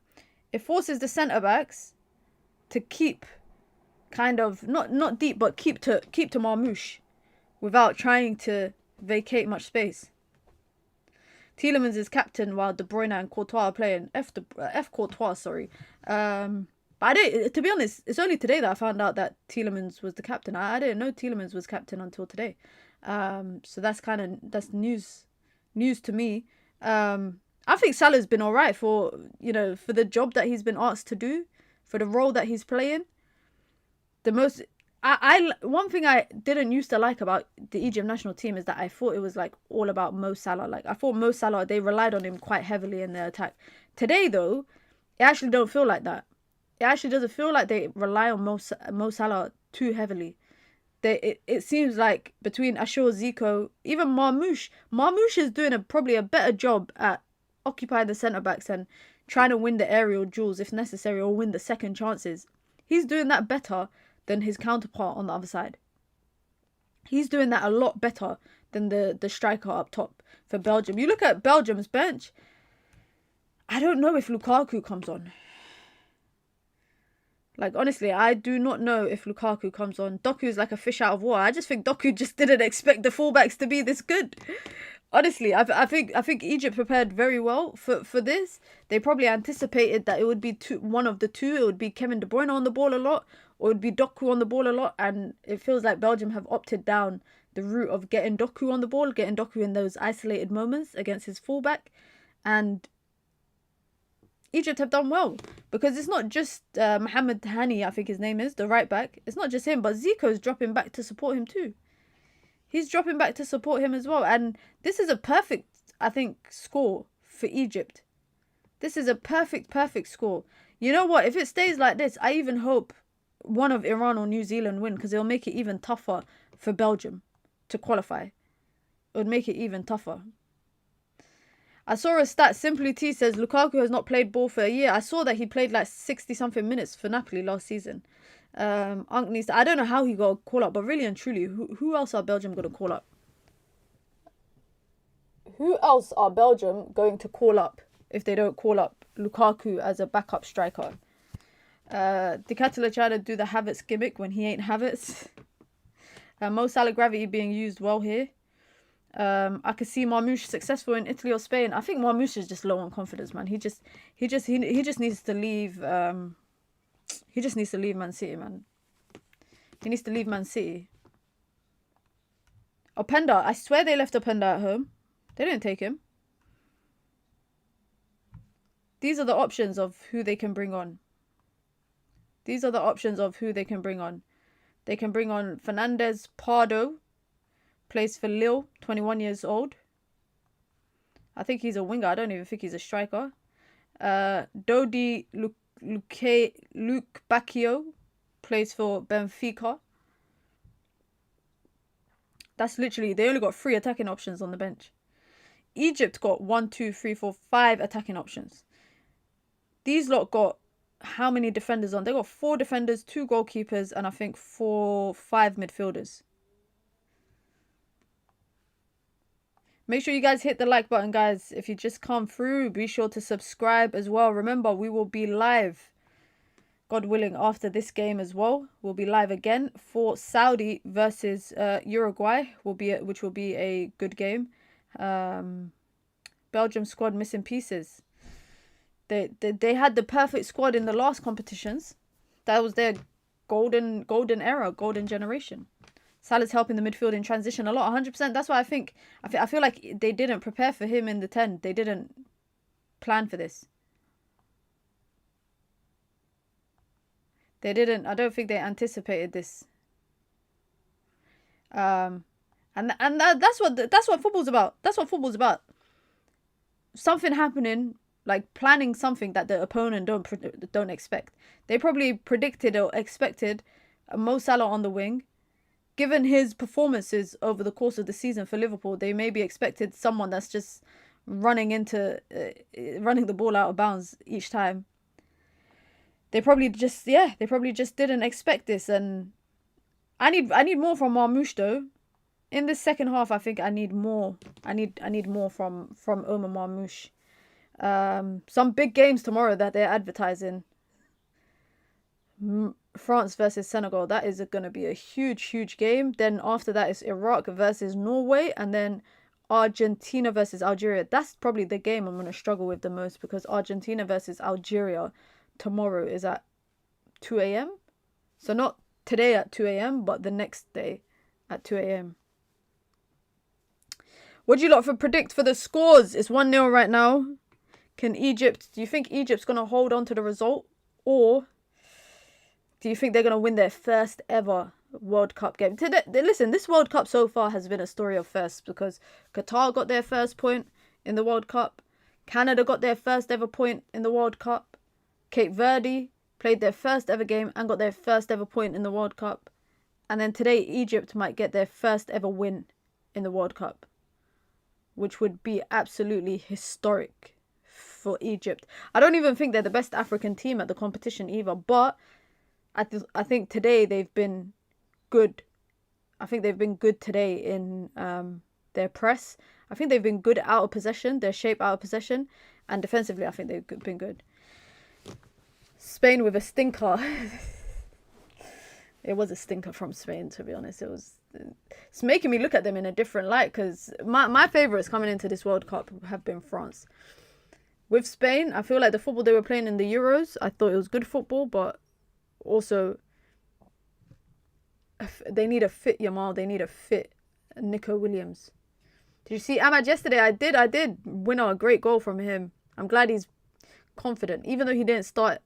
Speaker 1: It forces the centre-backs to keep kind of, not deep, but keep to Marmoush without trying to vacate much space. Tielemans is captain while De Bruyne and Courtois are playing. F Courtois, sorry. But to be honest, it's only today that I found out that Tielemans was the captain. I didn't know Tielemans was captain until today. So that's news to me. I think Salah's been alright for the job that he's been asked to do, for the role that he's playing. One thing I didn't used to like about the Egypt national team is that I thought it was like all about Mo Salah. Like I thought Mo Salah, they relied on him quite heavily in their attack. Today though, it actually don't feel like that. It actually doesn't feel like they rely on Mo Salah too heavily. It seems like between Ashur, Zico, even Marmoush is doing probably a better job at occupying the centre-backs and trying to win the aerial duels if necessary or win the second chances. He's doing that better than his counterpart on the other side. He's doing that a lot better than the striker up top for Belgium. You look at Belgium's bench, I don't know if Lukaku comes on. Like, honestly, I do not know if Lukaku comes on. Doku is like a fish out of water. I just think Doku just didn't expect the fullbacks to be this good. Honestly, I think Egypt prepared very well for this. They probably anticipated that it would be one of the two. It would be Kevin De Bruyne on the ball a lot, or it would be Doku on the ball a lot. And it feels like Belgium have opted down the route of getting Doku on the ball, getting Doku in those isolated moments against his fullback. And Egypt have done well, because it's not just Mohamed Hani, I think his name is, the right back. It's not just him, but Zico's dropping back to support him too. He's dropping back to support him as well. And this is a perfect, I think, score for Egypt. This is a perfect score. You know what? If it stays like this, I even hope one of Iran or New Zealand win, because it'll make it even tougher for Belgium to qualify. It would make it even tougher. I saw a stat, Simply T says Lukaku has not played ball for a year. I saw that he played like 60-something minutes for Napoli last season. I don't know how he got a call up, but really and truly, who else are Belgium going to call up? Who else are Belgium going to call up if they don't call up Lukaku as a backup striker? De Ketelaere trying to do the Havertz gimmick when he ain't Havertz. Mo Salah gravity being used well here. I could see Marmoush successful in Italy or Spain. I think Marmoush is just low on confidence, man. He just needs to leave. He just needs to leave Man City, man. He needs to leave Man City. Openda, I swear they left Openda at home. They didn't take him. These are the options of who they can bring on. They can bring on Fernandez Pardo. Plays for Lille, 21 years old. I think he's a winger. I don't even think he's a striker. Dodi Luke Bacchio plays for Benfica. That's literally, they only got 3 attacking options on the bench. Egypt got 5 attacking options. These lot got how many defenders on? They got 4 defenders, 2 goalkeepers, and I think 5 midfielders. Make sure you guys hit the like button, guys. If you just come through, be sure to subscribe as well. Remember, we will be live, God willing, after this game as well. We'll be live again for Saudi versus Uruguay, which will be a good game. Belgium squad missing pieces. They had the perfect squad in the last competitions. That was their golden era, golden generation. Salah's helping the midfield in transition a lot, 100%. That's why I feel like they didn't prepare for him in the 10. They didn't plan for this. They didn't. I don't think they anticipated this. And that's what football's about. That's what football's about. Something happening, like planning something that the opponent don't expect. They probably predicted or expected Mo Salah on the wing. Given his performances over the course of the season for Liverpool, they maybe expected someone that's just running the ball out of bounds each time. They probably just didn't expect this, and I need more from Marmoush though. In the second half, I think I need more. I need more from Omar Marmoush. Some big games tomorrow that they're advertising. France versus Senegal. That is going to be a huge game. Then after that is Iraq versus Norway, and then Argentina versus Algeria. That's probably the game I'm going to struggle with the most, because Argentina versus Algeria tomorrow is at 2 a.m. So not today at 2 a.m, but the next day at 2 a.m. What do you lot predict for the scores? It's 1-0 right now. Do you think Egypt's going to hold on to the result? Or do you think they're going to win their first ever World Cup game? Listen, this World Cup so far has been a story of firsts, because Qatar got their first point in the World Cup. Canada got their first ever point in the World Cup. Cape Verde played their first ever game and got their first ever point in the World Cup. And then today, Egypt might get their first ever win in the World Cup, which would be absolutely historic for Egypt. I don't even think they're the best African team at the competition either, but I think today they've been good. I think they've been good today in their press. I think they've been good out of possession, their shape out of possession, and defensively I think they've been good. Spain with a stinker. It was a stinker from Spain, to be honest. It's making me look at them in a different light, because my favourites coming into this World Cup have been France. With Spain, I feel like the football they were playing in the Euros, I thought it was good football, but also they need a fit Yamal. They need a fit Nico Williams. Did you see Ahmad yesterday? I did win a great goal from him. I'm glad he's confident, even though he didn't start.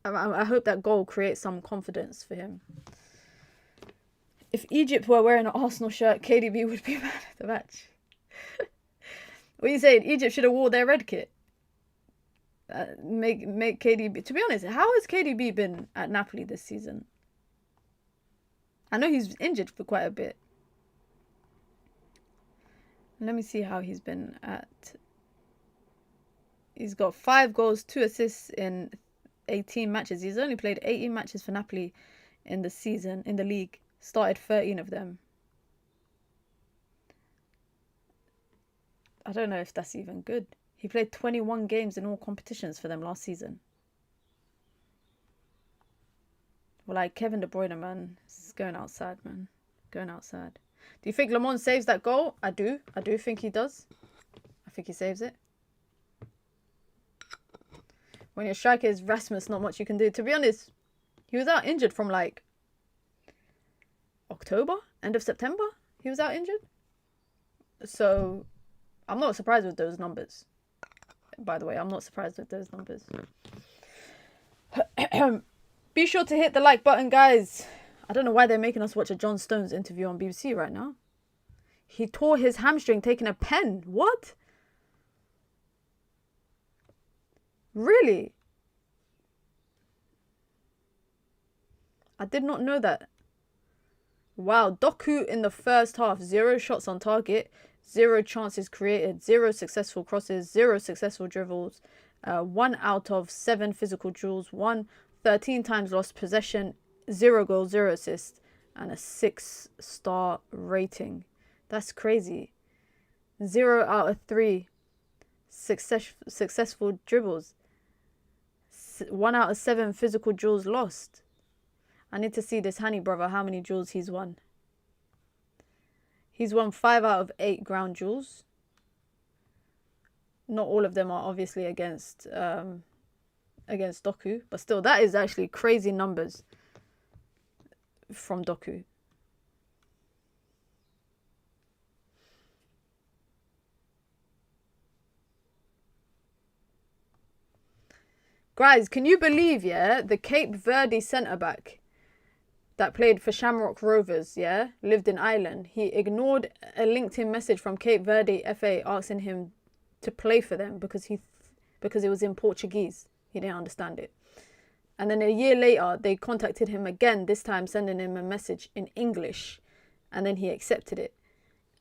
Speaker 1: I hope that goal creates some confidence for him. If Egypt were wearing an Arsenal shirt, KDB would be mad at the match. What are you saying? Egypt should have wore their red kit. Make KDB. To be honest, how has KDB been at Napoli this season? I know he's injured for quite a bit. Let me see how he's been at. He's got 5 goals, 2 assists in 18 matches. He's only played 18 matches for Napoli in the season, in the league. Started 13 of them. I don't know if that's even good. He played 21 games in all competitions for them last season. Well, like Kevin De Bruyne, man, it's going outside, man. Going outside. Do you think Lamont saves that goal? I do. I do think he does. I think he saves it. When your striker is Rasmus, not much you can do. To be honest, he was out injured from like October, end of September. He was out injured. So I'm not surprised with those numbers. By the way, I'm not surprised with those numbers. Be sure to hit the like button, guys. I don't know why they're making us watch a John Stones interview on BBC right now. He tore his hamstring taking a pen. What? Really? I did not know that. Wow, Doku in the first half. 0 shots on target. 0 chances created. 0 successful crosses. 0 successful dribbles. 1 out of 7 physical duels. 13 times lost possession. 0 goals, 0 assists. And a 6-star rating. That's crazy. 0 out of 3 successful dribbles. 1 out of 7 physical duels lost. I need to see this Hani brother, how many duels he's won. He's won 5 out of 8 ground duels. Not all of them are obviously against against Doku. But still, that is actually crazy numbers from Doku. Guys, can you believe, yeah, the Cape Verde centre-back that played for Shamrock Rovers, yeah, lived in Ireland. He ignored a LinkedIn message from Cape Verde FA asking him to play for them because it was in Portuguese. He didn't understand it. And then a year later, they contacted him again, this time sending him a message in English. And then he accepted it.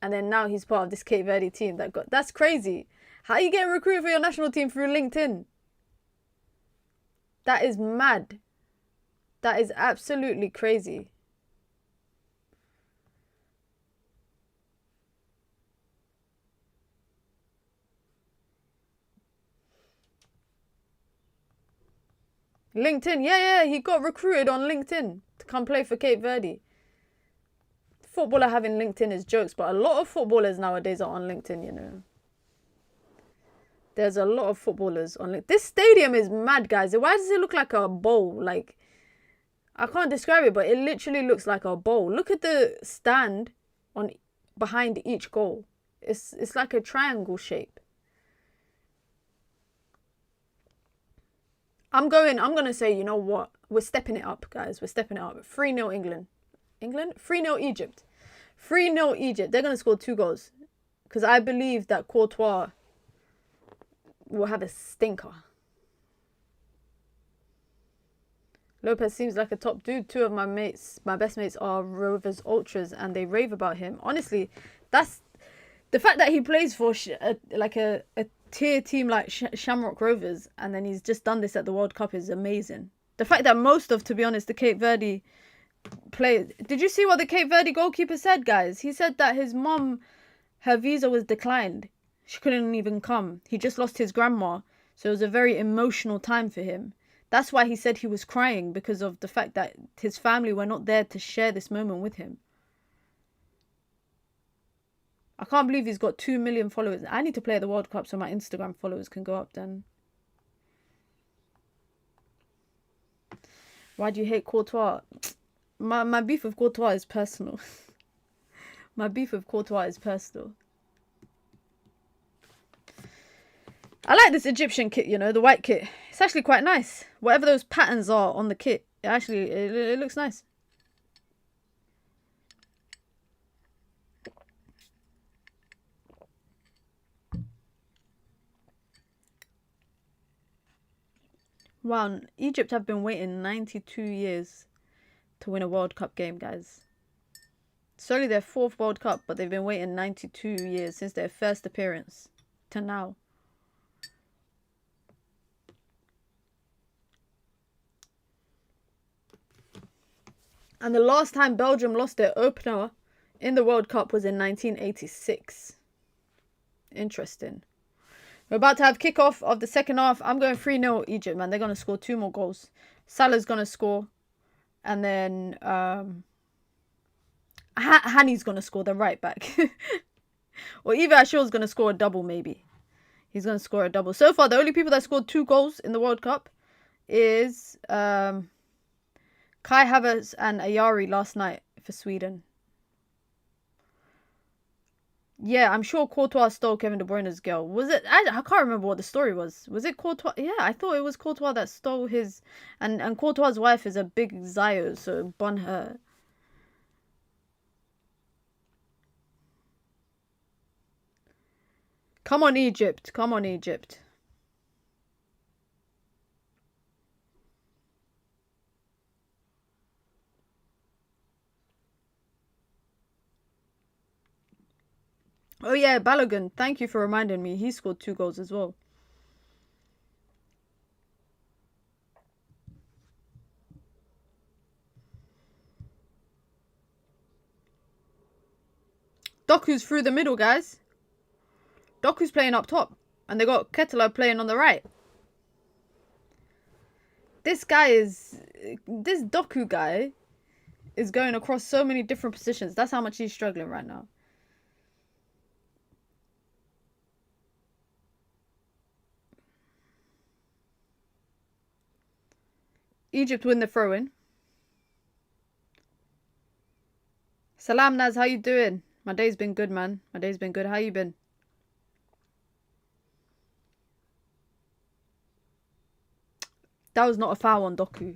Speaker 1: And then now he's part of this Cape Verde team that's crazy. How are you getting recruited for your national team through LinkedIn? That is mad. That is absolutely crazy. LinkedIn, yeah, he got recruited on LinkedIn to come play for Cape Verde. Footballer having LinkedIn is jokes, but a lot of footballers nowadays are on LinkedIn, you know. There's a lot of footballers on LinkedIn. This stadium is mad, guys. Why does it look like a bowl? Like, I can't describe it, but it literally looks like a bowl. Look at the stand on behind each goal. It's like a triangle shape. I'm going to say, you know what? We're stepping it up, guys. We're stepping it up. 3-0 England. 3-0 Egypt. 3-0 Egypt. They're going to score 2 goals. Because I believe that Courtois will have a stinker. Lopez seems like a top dude. 2 of my best mates are Rovers Ultras and they rave about him. Honestly, that's the fact that he plays for a tier team like Shamrock Rovers and then he's just done this at the World Cup is amazing. The fact that most of, to be honest, the Cape Verde players... Did you see what the Cape Verde goalkeeper said, guys? He said that his mom, her visa was declined. She couldn't even come. He just lost his grandma. So it was a very emotional time for him. That's why he said he was crying, because of the fact that his family were not there to share this moment with him. I can't believe he's got 2 million followers. I need to play at the World Cup so my Instagram followers can go up then. Why do you hate Courtois? My beef with Courtois is personal. My beef with Courtois is personal. I like this Egyptian kit, you know, the white kit. It's actually quite nice. Whatever those patterns are on the kit, it looks nice. Wow, Egypt have been waiting 92 years to win a World Cup game, guys. It's only their 4th World Cup, but they've been waiting 92 years since their first appearance to now. And the last time Belgium lost their opener in the World Cup was in 1986. Interesting. We're about to have kickoff of the second half. I'm going 3-0 Egypt, man. They're going to score 2 more goals. Salah's going to score. And then Hani's going to score, the right back. Or Eva Ashur's going to score a double, maybe. He's going to score a double. So far, the only people that scored 2 goals in the World Cup is Kai Havertz and Ayari last night for Sweden. Yeah, I'm sure Courtois stole Kevin De Bruyne's girl. Was it? I can't remember what the story was. Was it Courtois? Yeah, I thought it was Courtois that stole his... And Courtois' wife is a big Zio, so bun her. Come on, Egypt. Come on, Egypt. Oh yeah, Balogun. Thank you for reminding me. He scored 2 goals as well. Doku's through the middle, guys. Doku's playing up top. And they got Kettler playing on the right. This Doku guy is going across so many different positions. That's how much he's struggling right now. Egypt win the throw-in. Salam Naz, how you doing? My day's been good, man. My day's been good. How you been? That was not a foul on Doku.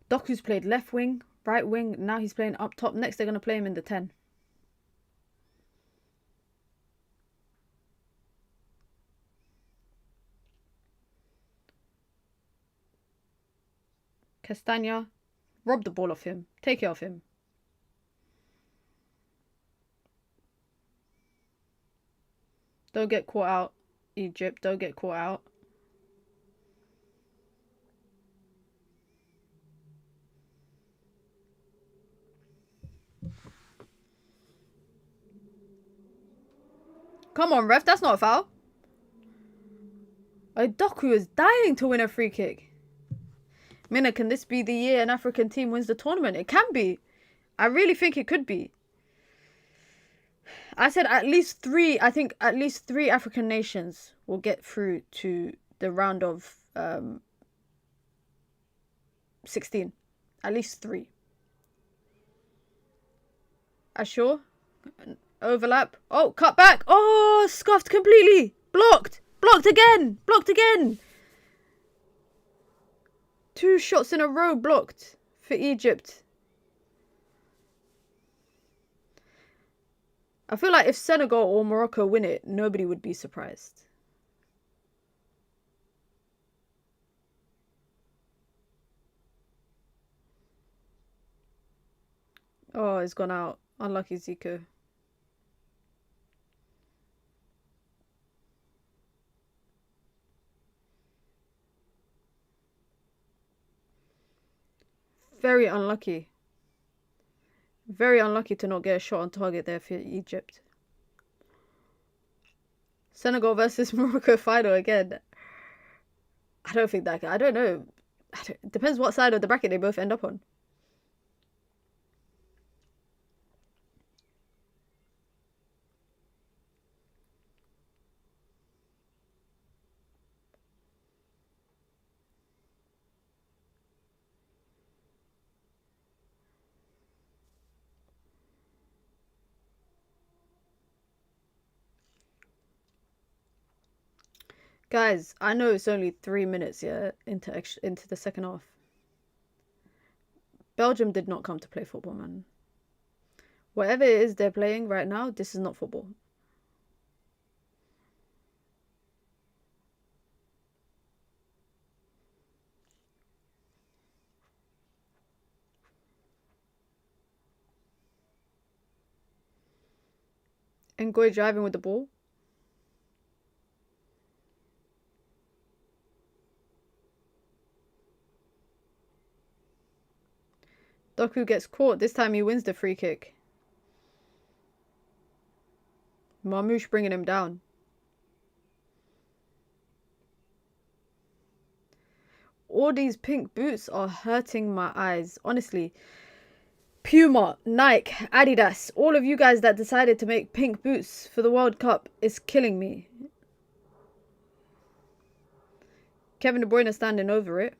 Speaker 1: Doku's played left wing, right wing. Now he's playing up top. Next, they're going to play him in the 10. Castagna, rob the ball off him. Take it off him. Don't get caught out, Egypt. Don't get caught out. Come on, ref. That's not a foul. Doku is dying to win a free kick. Mina, can this be the year an African team wins the tournament? It can be. I really think it could be. I said at least 3. I think at least 3 African nations will get through to the round of 16. At least 3. Ashore. Overlap. Oh, cut back. Oh, scuffed completely. Blocked. Blocked again. Blocked again. 2 shots in a row blocked for Egypt. I feel like if Senegal or Morocco win it, nobody would be surprised. Oh, it's gone out. Unlucky Zico. Very unlucky. Very unlucky to not get a shot on target there for Egypt. Senegal versus Morocco final again. I don't think that... I don't know. It depends what side of the bracket they both end up on. Guys, I know it's only 3 minutes, yeah, into the second half. Belgium did not come to play football, man. Whatever it is they're playing right now, this is not football. Ngoy driving with the ball. Doku gets caught. This time he wins the free kick. Marmouche bringing him down. All these pink boots are hurting my eyes. Honestly. Puma, Nike, Adidas, all of you guys that decided to make pink boots for the World Cup is killing me. Kevin De Bruyne standing over it.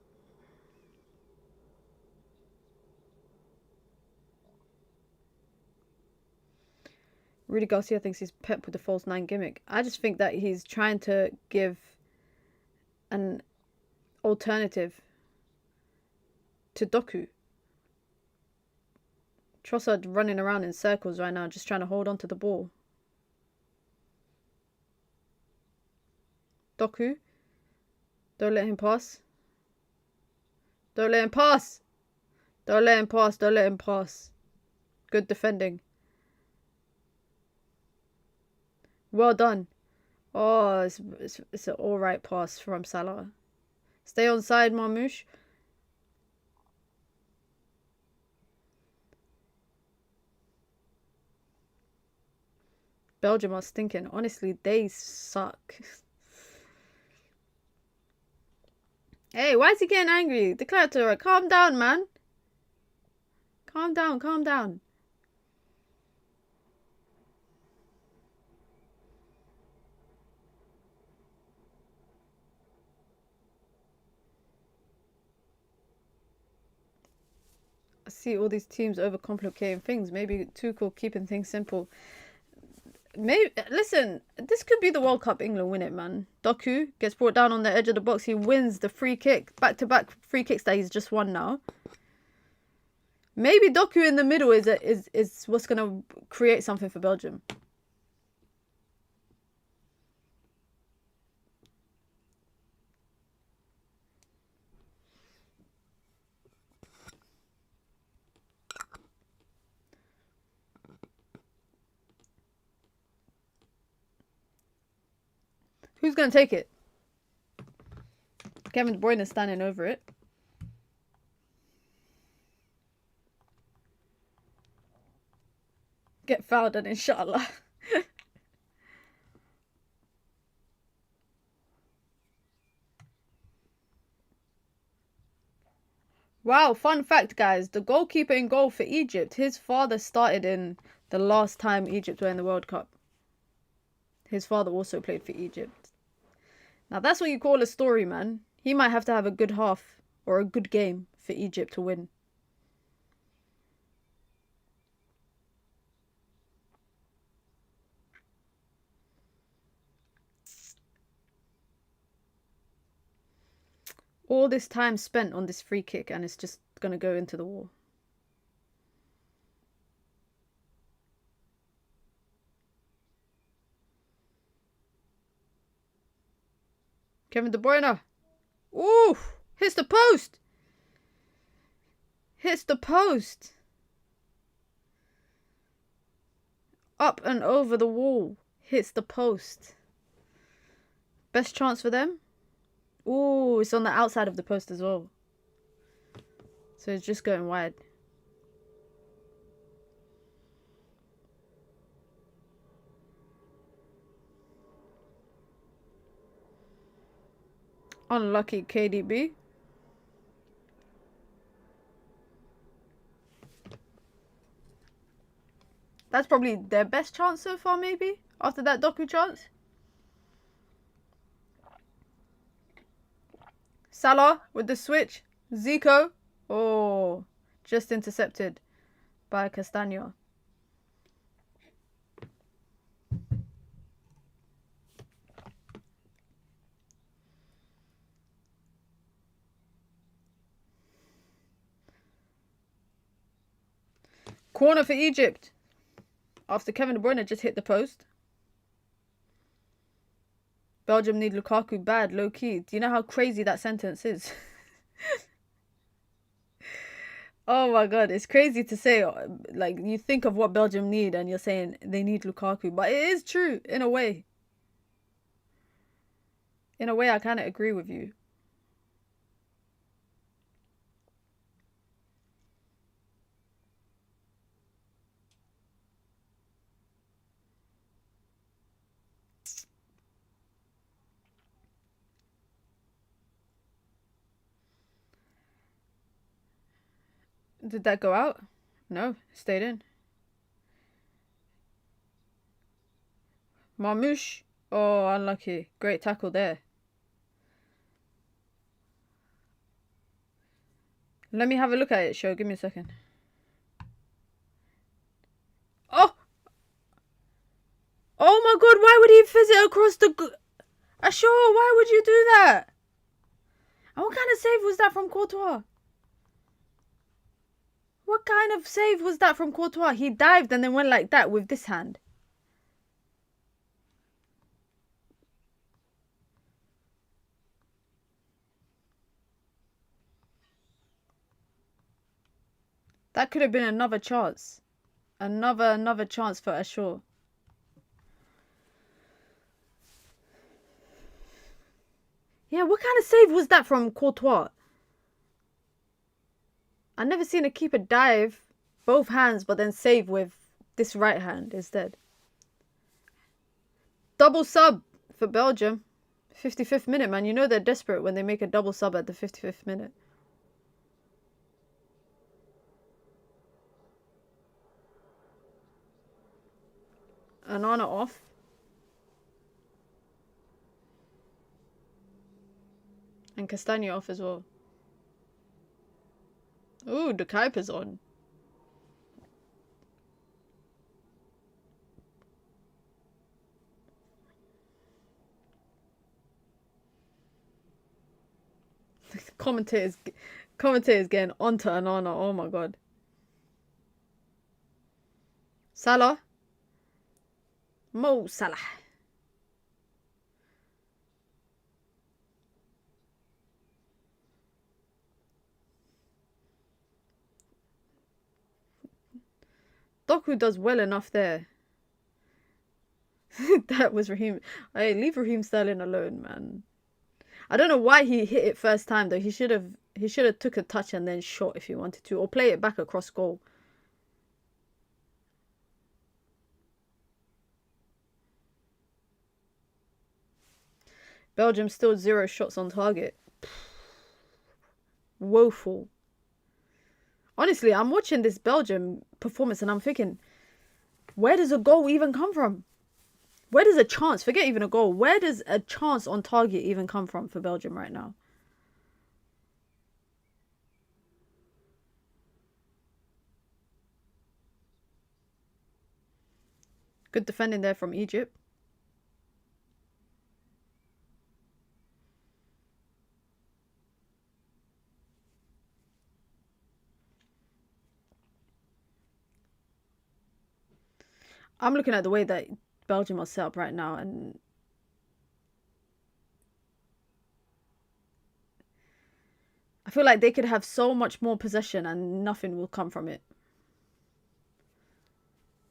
Speaker 1: Rudy Garcia thinks he's Pep with the false 9 gimmick. I just think that he's trying to give an alternative to Doku. Trossard running around in circles right now, just trying to hold on to the ball. Doku. Don't let him pass. Don't let him pass. Don't let him pass. Don't let him pass. Good defending. Well done. Oh, it's an alright pass from Salah. Stay on side, Marmouche. Belgium are stinking. Honestly, they suck. Hey, why is he getting angry? Declarator, calm down, man. Calm down, calm down. see all these teams overcomplicating things. Maybe Tuchel keeping things simple. Maybe, listen, this could be the World Cup. England win it, man. Doku gets brought down on the edge of the box. He wins the free kick. Back-to-back free kicks that he's just won now. Maybe Doku in the middle is what's going to create something for Belgium. Who's going to take it? Kevin De Bruyne is standing over it. Get fouled and inshallah. Wow, fun fact, guys. The goalkeeper in goal for Egypt, his father started in the last time Egypt were in the World Cup. His father also played for Egypt. Now, that's what you call a story, man. He might have to have a good half or a good game for Egypt to win. All this time spent on this free kick and it's just going to go into the wall. Kevin De Bruyne. Ooh, hits the post. Hits the post. Up and over the wall. Hits the post. Best chance for them. Ooh, it's on the outside of the post as well. So it's just going wide. Unlucky KDB. That's probably their best chance so far, maybe? After that Doku chance. Salah with the switch. Zico. Oh, just intercepted by Castagno. Corner for Egypt. After Kevin De Bruyne just hit the post. Belgium need Lukaku bad, low key. Do you know how crazy that sentence is? Oh my god, it's crazy to say. Like, you think of what Belgium need and you're saying they need Lukaku. But it is true, in a way. In a way, I kind of agree with you. Did that go out? No, it stayed in. Marmouche. Oh, unlucky. Great tackle there. Let me have a look at it, Show. Give me a second. Oh! Oh my god, why would he fizz it across the... Ashore, why would you do that? And what kind of save was that from Courtois? What kind of save was that from Courtois? He dived and then went like that with this hand. That could have been another chance. Another chance for Ashore. Yeah, what kind of save was that from Courtois? I've never seen a keeper dive both hands but then save with this right hand instead. Double sub for Belgium. 55th minute, man. You know they're desperate when they make a double sub at the 55th minute. Anana off. And Castagno off as well. Ooh, the Kuipers on. Commentators getting onto Anana. Oh my god. Salah. Mo Salah. Doku does well enough there. That was Raheem. Hey, leave Raheem Sterling alone, man. I don't know why he hit it first time though. He should have took a touch and then shot if he wanted to, or play it back across goal. Belgium still 0 shots on target. Woeful. Honestly, I'm watching this Belgium performance and I'm thinking, where does a goal even come from? Where does a chance, forget even a goal, where does a chance on target even come from for Belgium right now? Good defending there from Egypt. I'm looking at the way that Belgium are set up right now, and I feel like they could have so much more possession and nothing will come from it.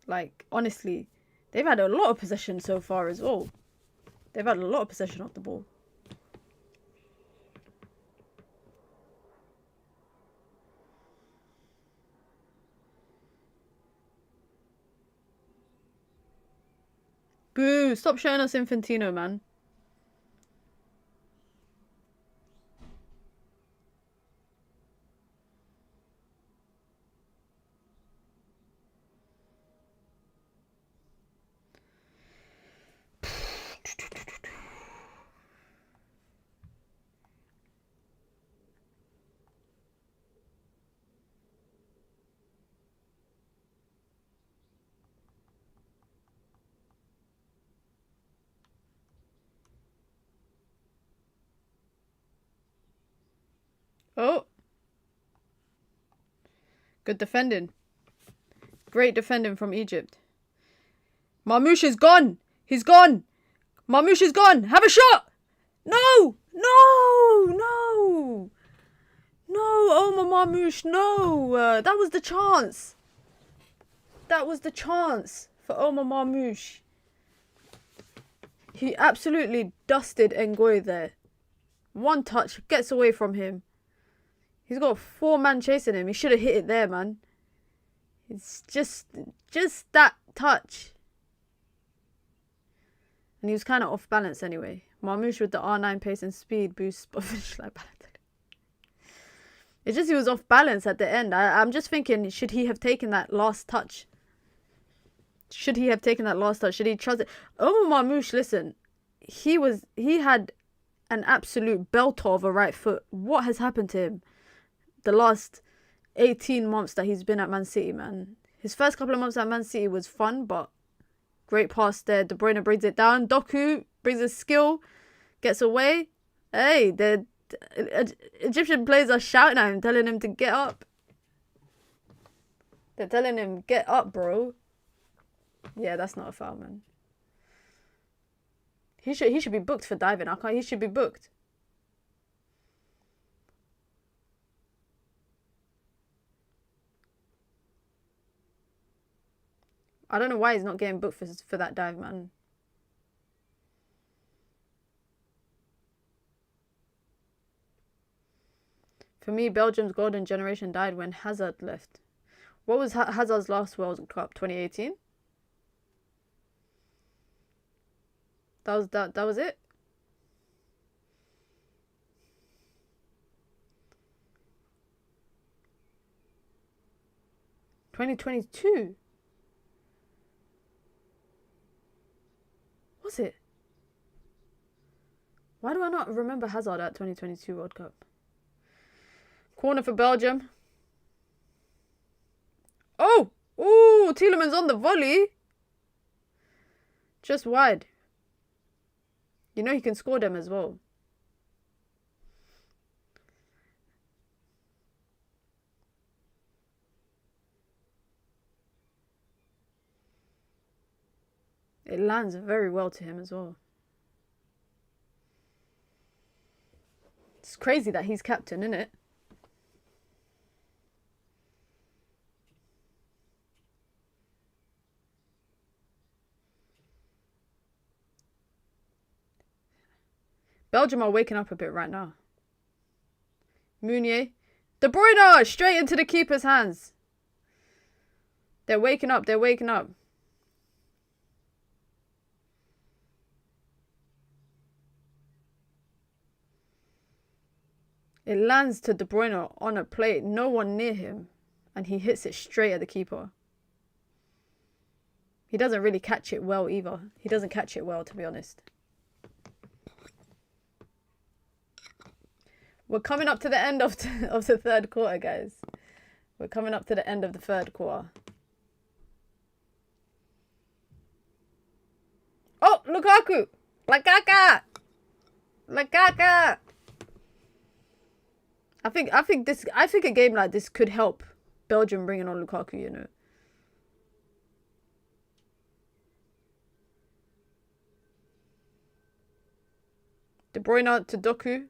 Speaker 1: Like, honestly, they've had a lot of possession so far as well. They've had a lot of possession of the ball. Boo! Stop showing us Infantino, man. Oh. Good defending. Great defending from Egypt. Marmoush is gone. He's gone. Marmoush is gone. Have a shot. No. No. No. No. Omar Marmoush. No. That was the chance. That was the chance for Omar Marmoush. He absolutely dusted Ngoy there. One touch. Gets away from him. He's got 4 men chasing him. He should have hit it there, man. It's just that touch. And he was kind of off balance anyway. Marmoush with the R9 pace and speed boost, but finished like Balotelli. It's just he was off balance at the end. I'm just thinking, should he have taken that last touch? Should he have taken that last touch? Should he trust it? Omar Marmoush, listen, he had an absolute belter of a right foot. What has happened to him the last 18 months that he's been at Man City, man? His first couple of months at Man City was fun, but great pass there. De Bruyne brings it down. Doku brings his skill, gets away. Hey, the Egyptian players are shouting at him, telling him to get up. They're telling him, get up, bro. Yeah, that's not a foul, man. He should be booked for diving. He should be booked. I don't know why he's not getting booked for that dive, man. For me, Belgium's golden generation died when Hazard left. What was Hazard's last World Cup? 2018? That was it? $2022? Was it? Why do I not remember Hazard at 2022 World Cup? Corner for Belgium. Oh! Ooh, Tielemans on the volley. Just wide. You know he can score them as well. It lands very well to him as well. It's crazy that he's captain, isn't it? Belgium are waking up a bit right now. Meunier. De Bruyne! Straight into the keeper's hands. They're waking up. They're waking up. It lands to De Bruyne on a plate. No one near him. And he hits it straight at the keeper. He doesn't really catch it well either. He doesn't catch it well, to be honest. We're coming up to the end of the third quarter, guys. We're coming up to the end of the third quarter. Oh, Lukaku! Lukaku! Lukaku! I think a game like this could help Belgium bringing on Lukaku, you know. De Bruyne to Doku.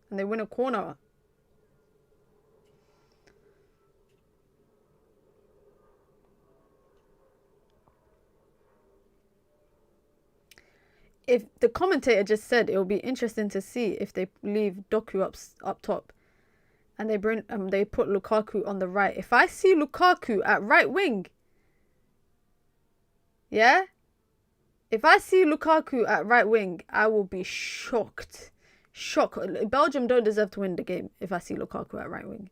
Speaker 1: And they win a corner. If the commentator just said it will be interesting to see if they leave Doku up top and they put Lukaku on the right. If I see Lukaku at right wing, yeah? If I see Lukaku at right wing, I will be shocked. Shock. Belgium don't deserve to win the game if I see Lukaku at right wing.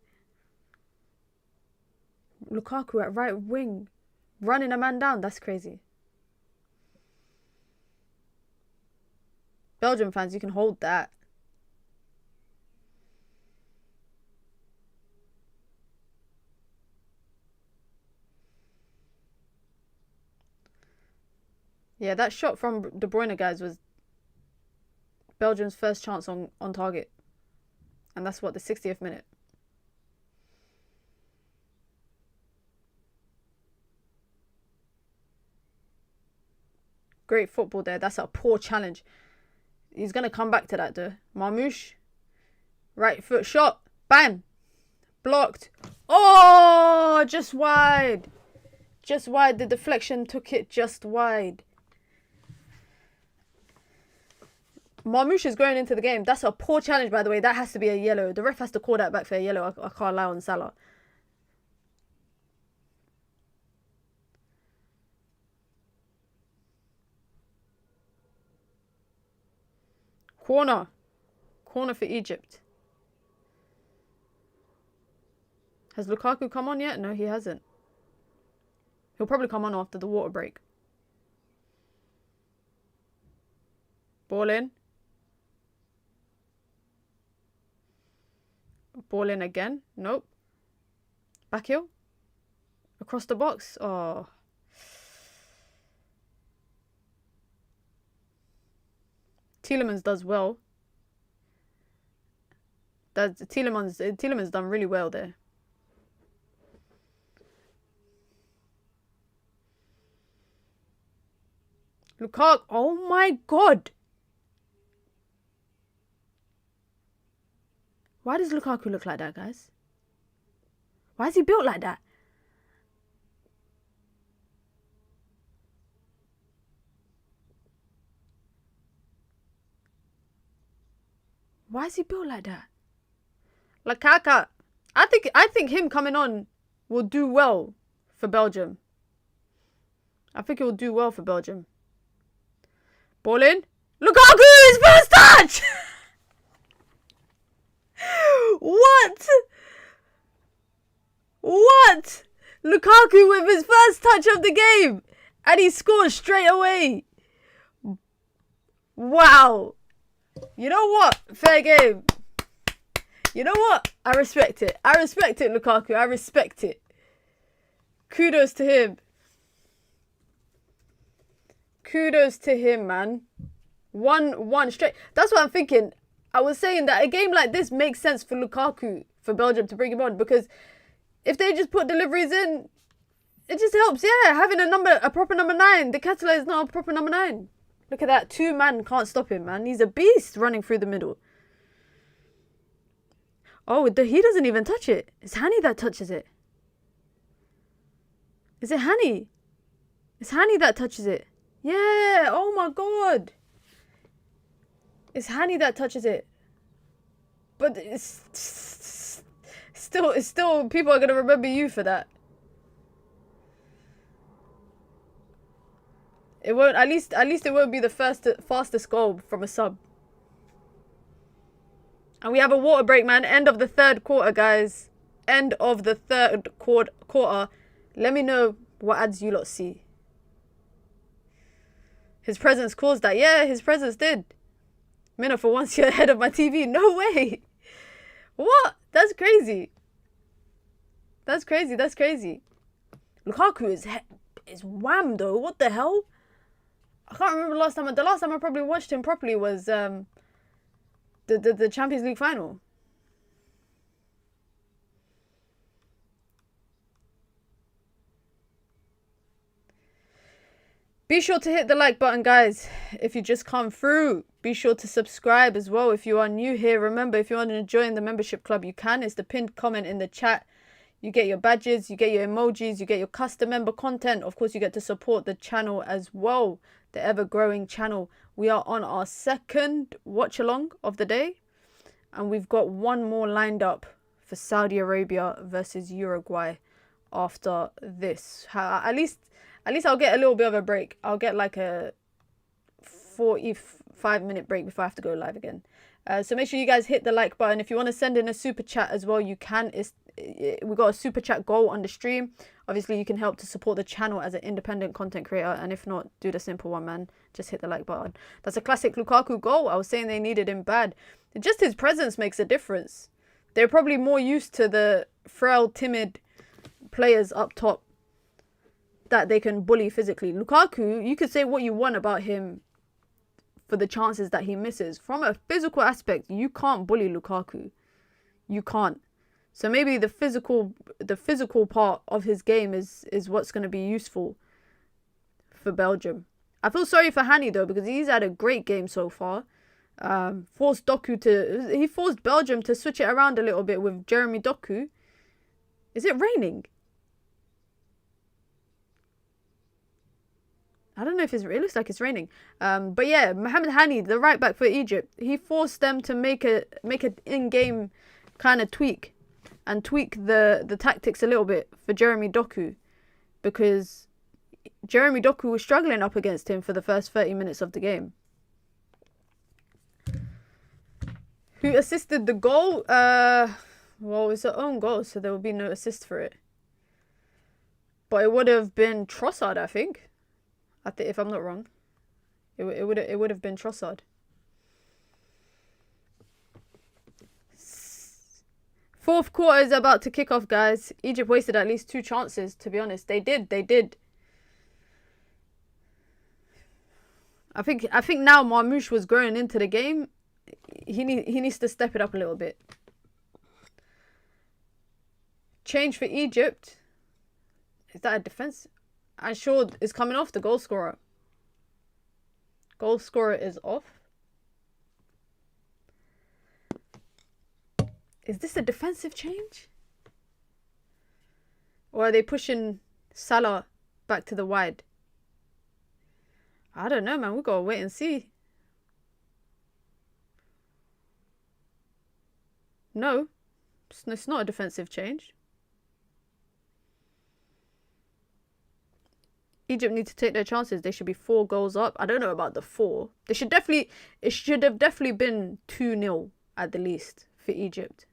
Speaker 1: Lukaku at right wing. Running a man down. That's crazy. Belgium fans, you can hold that. Yeah, that shot from De Bruyne, guys, was Belgium's first chance on target. And that's what, the 60th minute. Great football there. That's a poor challenge. He's going to come back to that, though. Marmouche. Right foot shot. Bang. Blocked. Oh, just wide. Just wide. The deflection took it just wide. Marmouche is going into the game. That's a poor challenge, by the way. That has to be a yellow. The ref has to call that back for a yellow. I can't lie on Salah. Corner. Corner for Egypt. Has Lukaku come on yet? No, he hasn't. He'll probably come on after the water break. Ball in. Ball in again. Nope. Back heel. Across the box. Oh. Tielemans does well. Tielemans done really well there. Lukaku. Oh my God. Why does Lukaku look like that, guys? Why is he built like that? Why is he built like that? Lukaku. I think him coming on will do well for Belgium. I think it will do well for Belgium. Ball in. Lukaku, his first touch! What? What? Lukaku with his first touch of the game. And he scores straight away. Wow. You know what? Fair game. You know what? I respect it. I respect it, Lukaku. I respect it. Kudos to him. Kudos to him, man. One straight. That's what I'm thinking. I was saying that a game like this makes sense for Lukaku, for Belgium to bring him on, because if they just put deliveries in, it just helps. Yeah, having a proper number 9. De Ketelaere is not a proper number 9. Look at that. 2 man can't stop him, man. He's a beast running through the middle. Oh, he doesn't even touch it. It's Hani that touches it. Is it Hani? It's Hani that touches it. Yeah. Oh my god. It's Hani that touches it. But it's still people are gonna remember you for that. It won't. At least it won't be the fastest goal from a sub. And we have a water break, man. End of the 3rd quarter, guys. End of the 3rd quarter. Let me know what ads you lot see. His presence caused that. Yeah, his presence did. Minna, for once you're ahead of my TV. No way. What? That's crazy. That's crazy. That's crazy. Lukaku is wham though. What the hell? I can't remember the last time I probably watched him properly was the Champions League final. Be sure to hit the like button, guys, if you just come through. Be sure to subscribe as well if you are new here. Remember, if you want to join the membership club, you can. It's the pinned comment in the chat. You get your badges, you get your emojis, you get your custom member content. Of course, you get to support the channel as well, the ever-growing channel. We are on our 2nd watch-along of the day, and we've got one more lined up for Saudi Arabia versus Uruguay after this. At least I'll get a little bit of a break. I'll get like a 45-minute break before I have to go live again. So make sure you guys hit the like button. If you want to send in a super chat as well, you can. We got a super chat goal on the stream. Obviously, you can help to support the channel as an independent content creator. And if not, do the simple one, man. Just hit the like button. That's a classic Lukaku goal. I was saying they needed him bad. Just his presence makes a difference. They're probably more used to the frail, timid players up top that they can bully physically. Lukaku, you could say what you want about him for the chances that he misses. From a physical aspect, you can't bully Lukaku. You can't. So maybe the physical part of his game is what's going to be useful for Belgium. I feel sorry for Hani though, because he's had a great game so far. He forced Belgium to switch it around a little bit with Jeremy Doku. Is it raining? I don't know if it looks like it's raining. But yeah, Mohamed Hani, the right back for Egypt, he forced them to make an in-game kind of tweak the tactics a little bit for Jeremy Doku, because Jeremy Doku was struggling up against him for the first 30 minutes of the game. Who assisted the goal? Well, it's an own goal, so there will be no assist for it. But it would have been Trossard, I think. If I'm not wrong, it would have been Trossard. Fourth quarter is about to kick off, guys. Egypt wasted at least 2 chances, to be honest. They did. I think now Marmoush was growing into the game. He needs to step it up a little bit. Change for Egypt. Is that a defense? And Shaw is coming off, the goal scorer. Goal scorer is off. Is this a defensive change? Or are they pushing Salah back to the wide? I don't know, man. We've got to wait and see. No. It's not a defensive change. Egypt need to take their chances. They should be 4 goals up. I don't know about the 4. It should have definitely been 2-0 at the least for Egypt.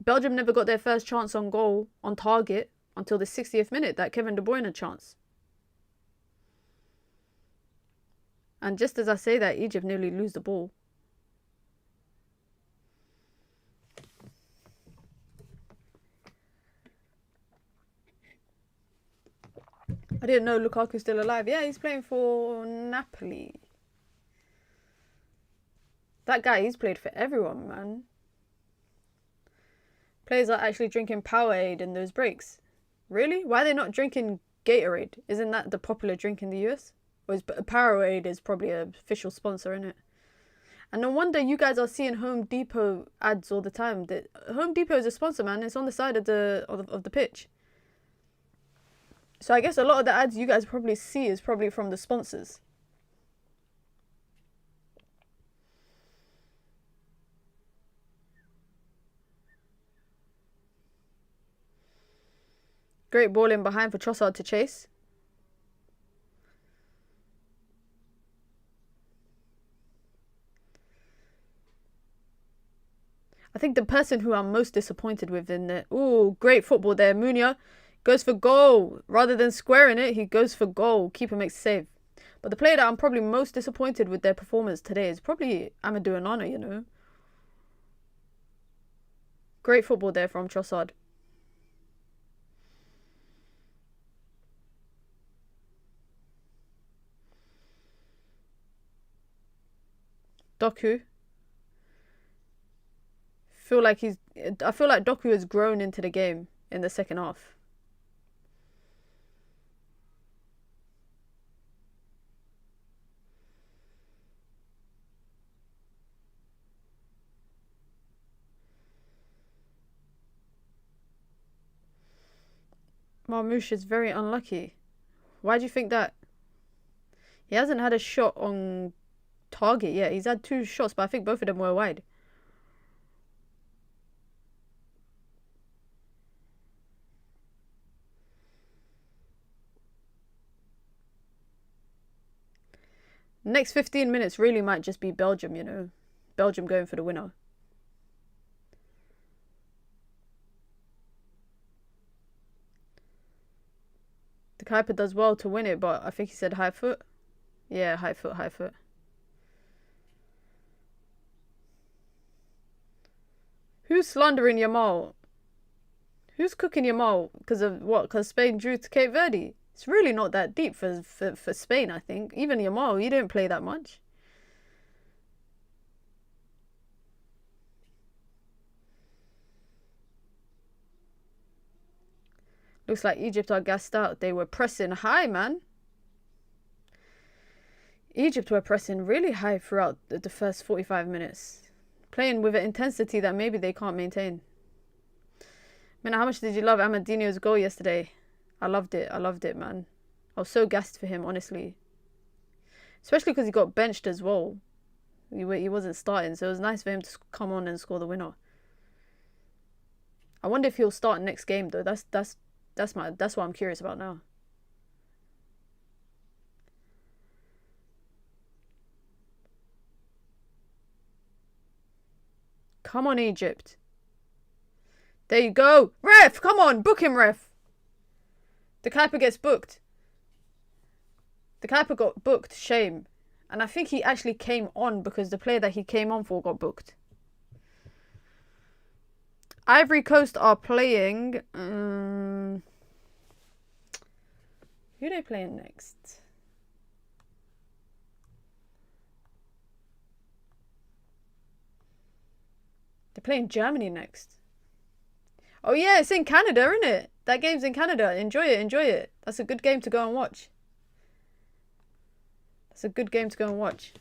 Speaker 1: Belgium never got their first chance on goal on target until the 60th minute, that Kevin De Bruyne chance. And just as I say that, Egypt nearly lose the ball. I didn't know Lukaku's still alive. Yeah, he's playing for Napoli. That guy, he's played for everyone, man. Players are actually drinking Powerade in those breaks. Really? Why are they not drinking Gatorade? Isn't that the popular drink in the US? Or Powerade is probably an official sponsor, isn't it? And no wonder you guys are seeing Home Depot ads all the time. Home Depot is a sponsor, man. It's on the side of the pitch. So I guess a lot of the ads you guys probably see is probably from the sponsors. Great ball in behind for Trossard to chase. I think the person who I'm most disappointed with in the... Ooh, great football there. Munia goes for goal. Rather than squaring it, he goes for goal. Keeper makes a save. But the player that I'm probably most disappointed with their performance today is probably Amadou Onana, you know. Great football there from Trossard. Doku. I feel like Doku has grown into the game in the second half. Marmoush is very unlucky. Why do you think that? He hasn't had a shot on target yet. He's had 2 shots, but I think both of them were wide. Next 15 minutes really might just be Belgium, you know. Belgium going for the winner. The Kuiper does well to win it, but I think he said high foot. Yeah, high foot, high foot. Who's slandering Yamal? Who's cooking Yamal? Because of what? Because Spain drew to Cape Verde? It's really not that deep for Spain, I think. Even Yamal, he didn't play that much. Looks like Egypt are gassed out. They were pressing high, man. Egypt were pressing really high throughout the first 45 minutes. Playing with an intensity that maybe they can't maintain. Man, how much did you love Amadinho's goal yesterday? I loved it. I loved it, man. I was so gassed for him, honestly. Especially because he got benched as well. He wasn't starting, so it was nice for him to come on and score the winner. I wonder if he'll start next game, though. That's what I'm curious about now. Come on, Egypt. There you go. Ref, come on. Book him, ref. The Kuiper gets booked. The Kuiper got booked. Shame. And I think he actually came on because the player that he came on for got booked. Ivory Coast are playing... who are they playing next? They're playing Germany next. Oh yeah, it's in Canada, isn't it? That game's in Canada. Enjoy it, enjoy it. That's a good game to go and watch. That's a good game to go and watch.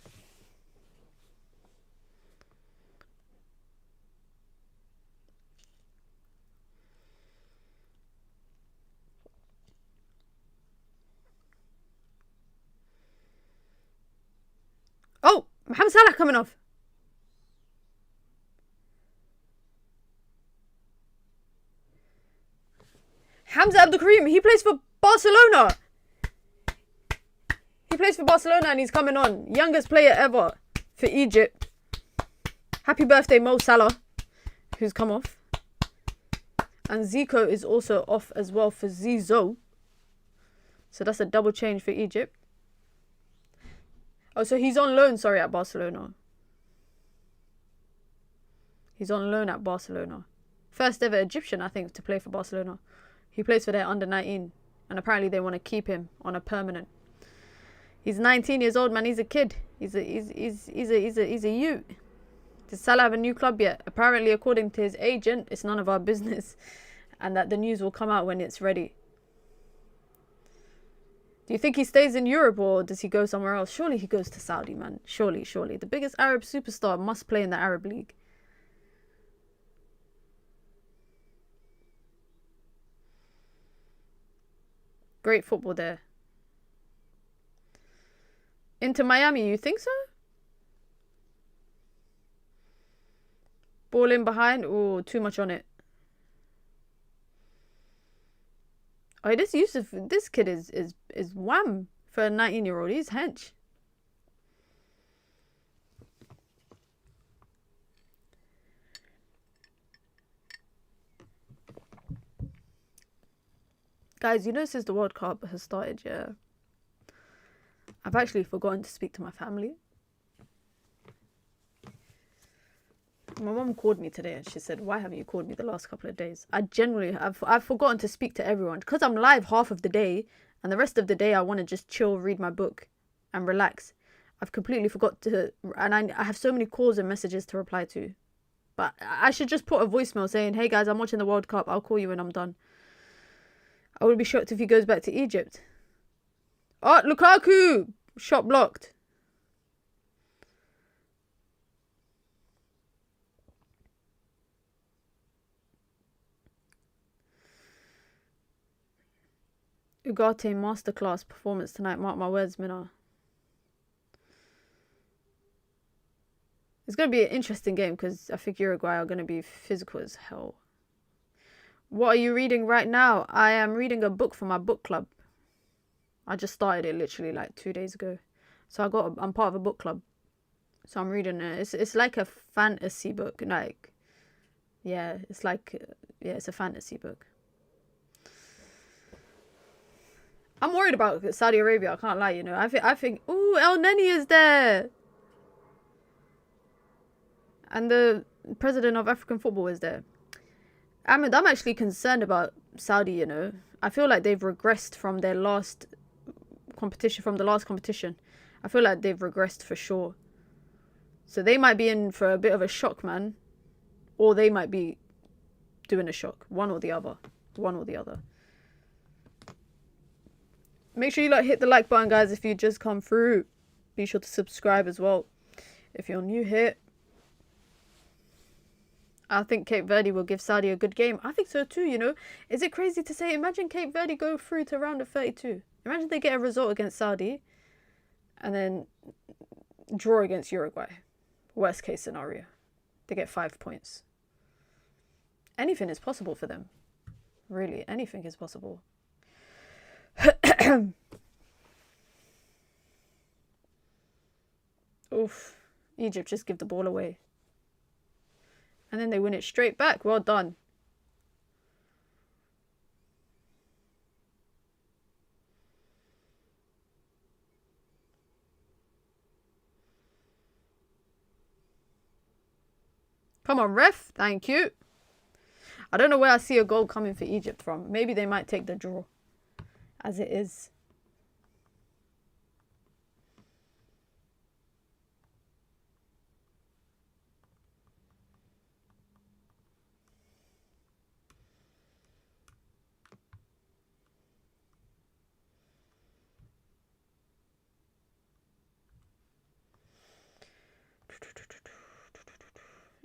Speaker 1: Oh, Mohamed Salah coming off. Hamza Abdulkarim, he plays for Barcelona. He plays for Barcelona and he's coming on. Youngest player ever for Egypt. Happy birthday, Mo Salah, who's come off. And Zico is also off as well for Zizou. So that's a double change for Egypt. Oh, so he's on loan, sorry, at Barcelona. He's on loan at Barcelona. First ever Egyptian, I think, to play for Barcelona. He plays for their under-19. And apparently they want to keep him on a permanent. He's 19 years old, man. He's a kid. He's a youth. Does Salah have a new club yet? Apparently, according to his agent, it's none of our business. And that the news will come out when it's ready. Do you think he stays in Europe or does he go somewhere else? Surely he goes to Saudi, man. Surely. The biggest Arab superstar must play in the Arab League. Great football there. Into Miami, you think so? Ball in behind. Oh, too much on it. Oh, this Yusuf, this kid is wham for a 19-year-old. He's hench. Guys, you know since the World Cup has started, yeah, I've actually forgotten to speak to my family. My mum called me today and she said, why haven't you called me the last couple of days? I've forgotten to speak to everyone because I'm live half of the day and the rest of the day I want to just chill, read my book and relax. I've completely forgot to, and I have so many calls and messages to reply to. But I should just put a voicemail saying, hey guys, I'm watching the World Cup. I'll call you when I'm done. I would be shocked if he goes back to Egypt. Oh, Lukaku! Shot blocked. Ugarte masterclass performance tonight. Mark my words, Minna. It's going to be an interesting game because I think Uruguay are going to be physical as hell. What are you reading right now? I am reading a book for my book club. I just started it literally like 2 days ago. So I'm part of a book club. So I'm reading it. It's like a fantasy book. Like, yeah, it's a fantasy book. I'm worried about Saudi Arabia. I can't lie, you know. I think, ooh, El Neni is there. And the president of African football is there. I'm actually concerned about Saudi, you know. I feel like they've regressed from their last competition. I feel like they've regressed for sure. So they might be in for a bit of a shock, man. Or they might be doing a shock. One or the other. Make sure you hit the like button, guys, if you just come through. Be sure to subscribe as well if you're new here. I think Cape Verde will give Saudi a good game. I think so too, you know. Is it crazy to say? Imagine Cape Verde go through to round of 32. Imagine they get a result against Saudi and then draw against Uruguay. Worst case scenario. They get 5 points. Anything is possible for them. Really, anything is possible. Oof. Egypt just give the ball away. And then they win it straight back. Well done. Come on, ref. Thank you. I don't know where I see a goal coming for Egypt from. Maybe they might take the draw. As it is.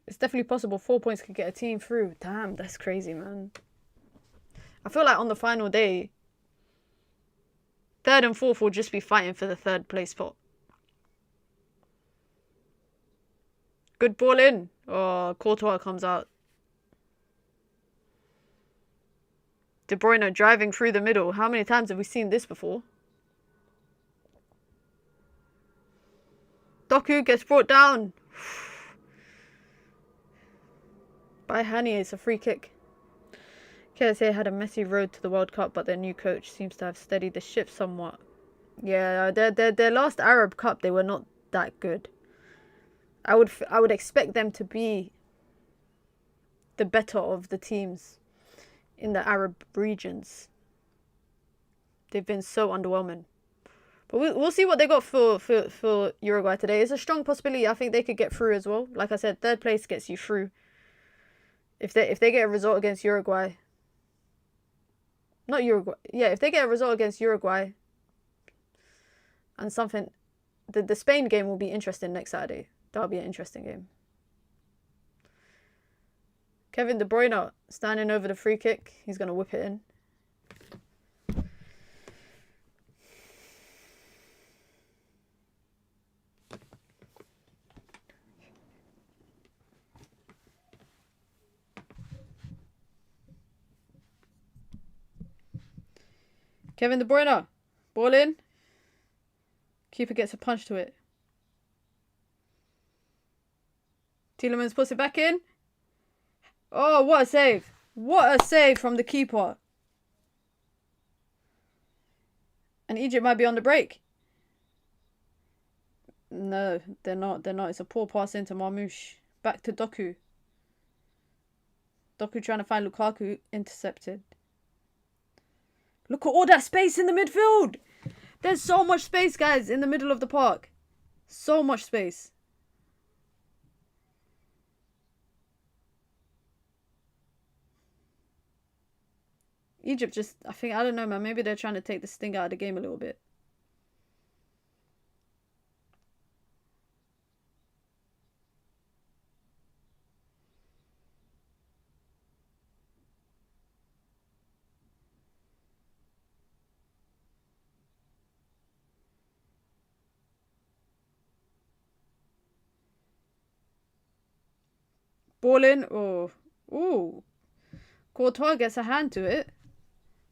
Speaker 1: It's definitely possible 4 points could get a team through. Damn, that's crazy, man. I feel like on the final day, 3rd and 4th will just be fighting for the 3rd place spot. Good ball in. Oh, Courtois comes out. De Bruyne driving through the middle. How many times have we seen this before? Doku gets brought down. By Hani, it's a free kick. KSA had a messy road to the World Cup, but their new coach seems to have steadied the ship somewhat. Yeah, their last Arab Cup, they were not that good. I would expect them to be the better of the teams in the Arab regions. They've been so underwhelming. But we'll see what they got for Uruguay today. It's a strong possibility. I think they could get through as well. Like I said, third place gets you through. If they get a result against Uruguay. Not Uruguay. Yeah, if they get a result against Uruguay and something, the Spain game will be interesting next Saturday. That'll be an interesting game. Kevin De Bruyne standing over the free kick. He's going to whip it in. Kevin De Bruyne. Ball in. Keeper gets a punch to it. Tielemans puts it back in. Oh, what a save. What a save from the keeper. And Egypt might be on the break. No, they're not. They're not. It's a poor pass into Marmoush. Back to Doku. Doku trying to find Lukaku. Intercepted. Look at all that space in the midfield. There's so much space, guys, in the middle of the park. So much space. Egypt just, I don't know, man. Maybe they're trying to take the sting out of the game a little bit. Ball in. Oh. Ooh. Courtois gets a hand to it.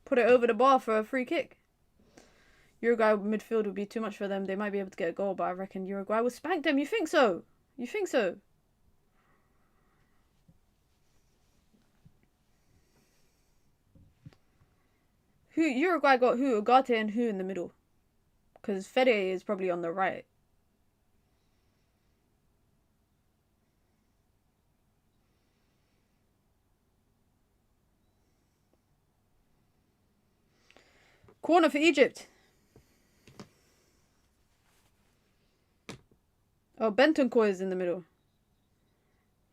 Speaker 1: Put it over the bar for a free kick. Uruguay midfield would be too much for them. They might be able to get a goal, but I reckon Uruguay will spank them. You think so? You think so? Uruguay got who? Ugarte and who in the middle? Because Fede is probably on the right. Corner for Egypt. Oh, Bentancur is in the middle.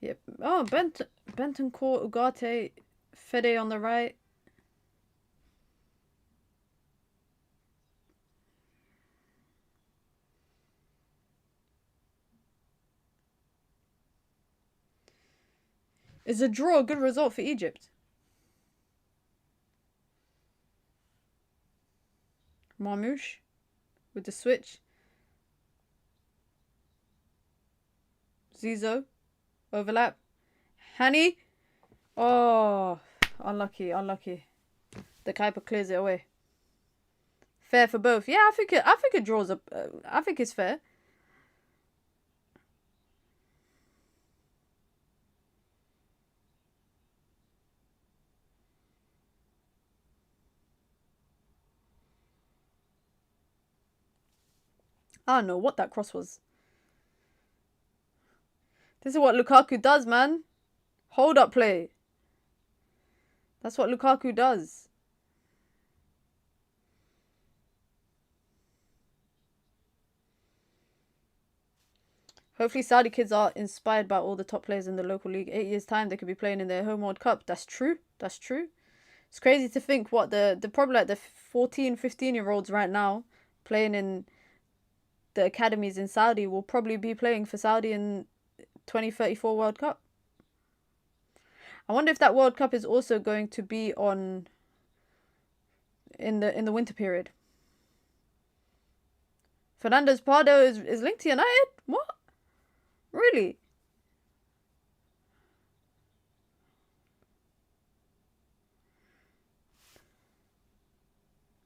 Speaker 1: Yep. Oh, Bentancur, Ugarte, Fede on the right. Is a draw a good result for Egypt? Marmoush with the switch. Zizo. Overlap. Hani. Oh, unlucky, unlucky. The Kuiper clears it away. Fair for both. Yeah, I think it draws up. I think it's fair. I don't know what that cross was. This is what Lukaku does, man. Hold up play. That's what Lukaku does. Hopefully Saudi kids are inspired by all the top players in the local league. 8 years' time, they could be playing in their home World Cup. That's true. That's true. It's crazy to think what the probably like the 14, 15-year-olds right now playing in the academies in Saudi will probably be playing for Saudi in 2034 World Cup. I wonder if that World Cup is also going to be on in the winter period. Fernandes Pardo is linked to United? What? Really?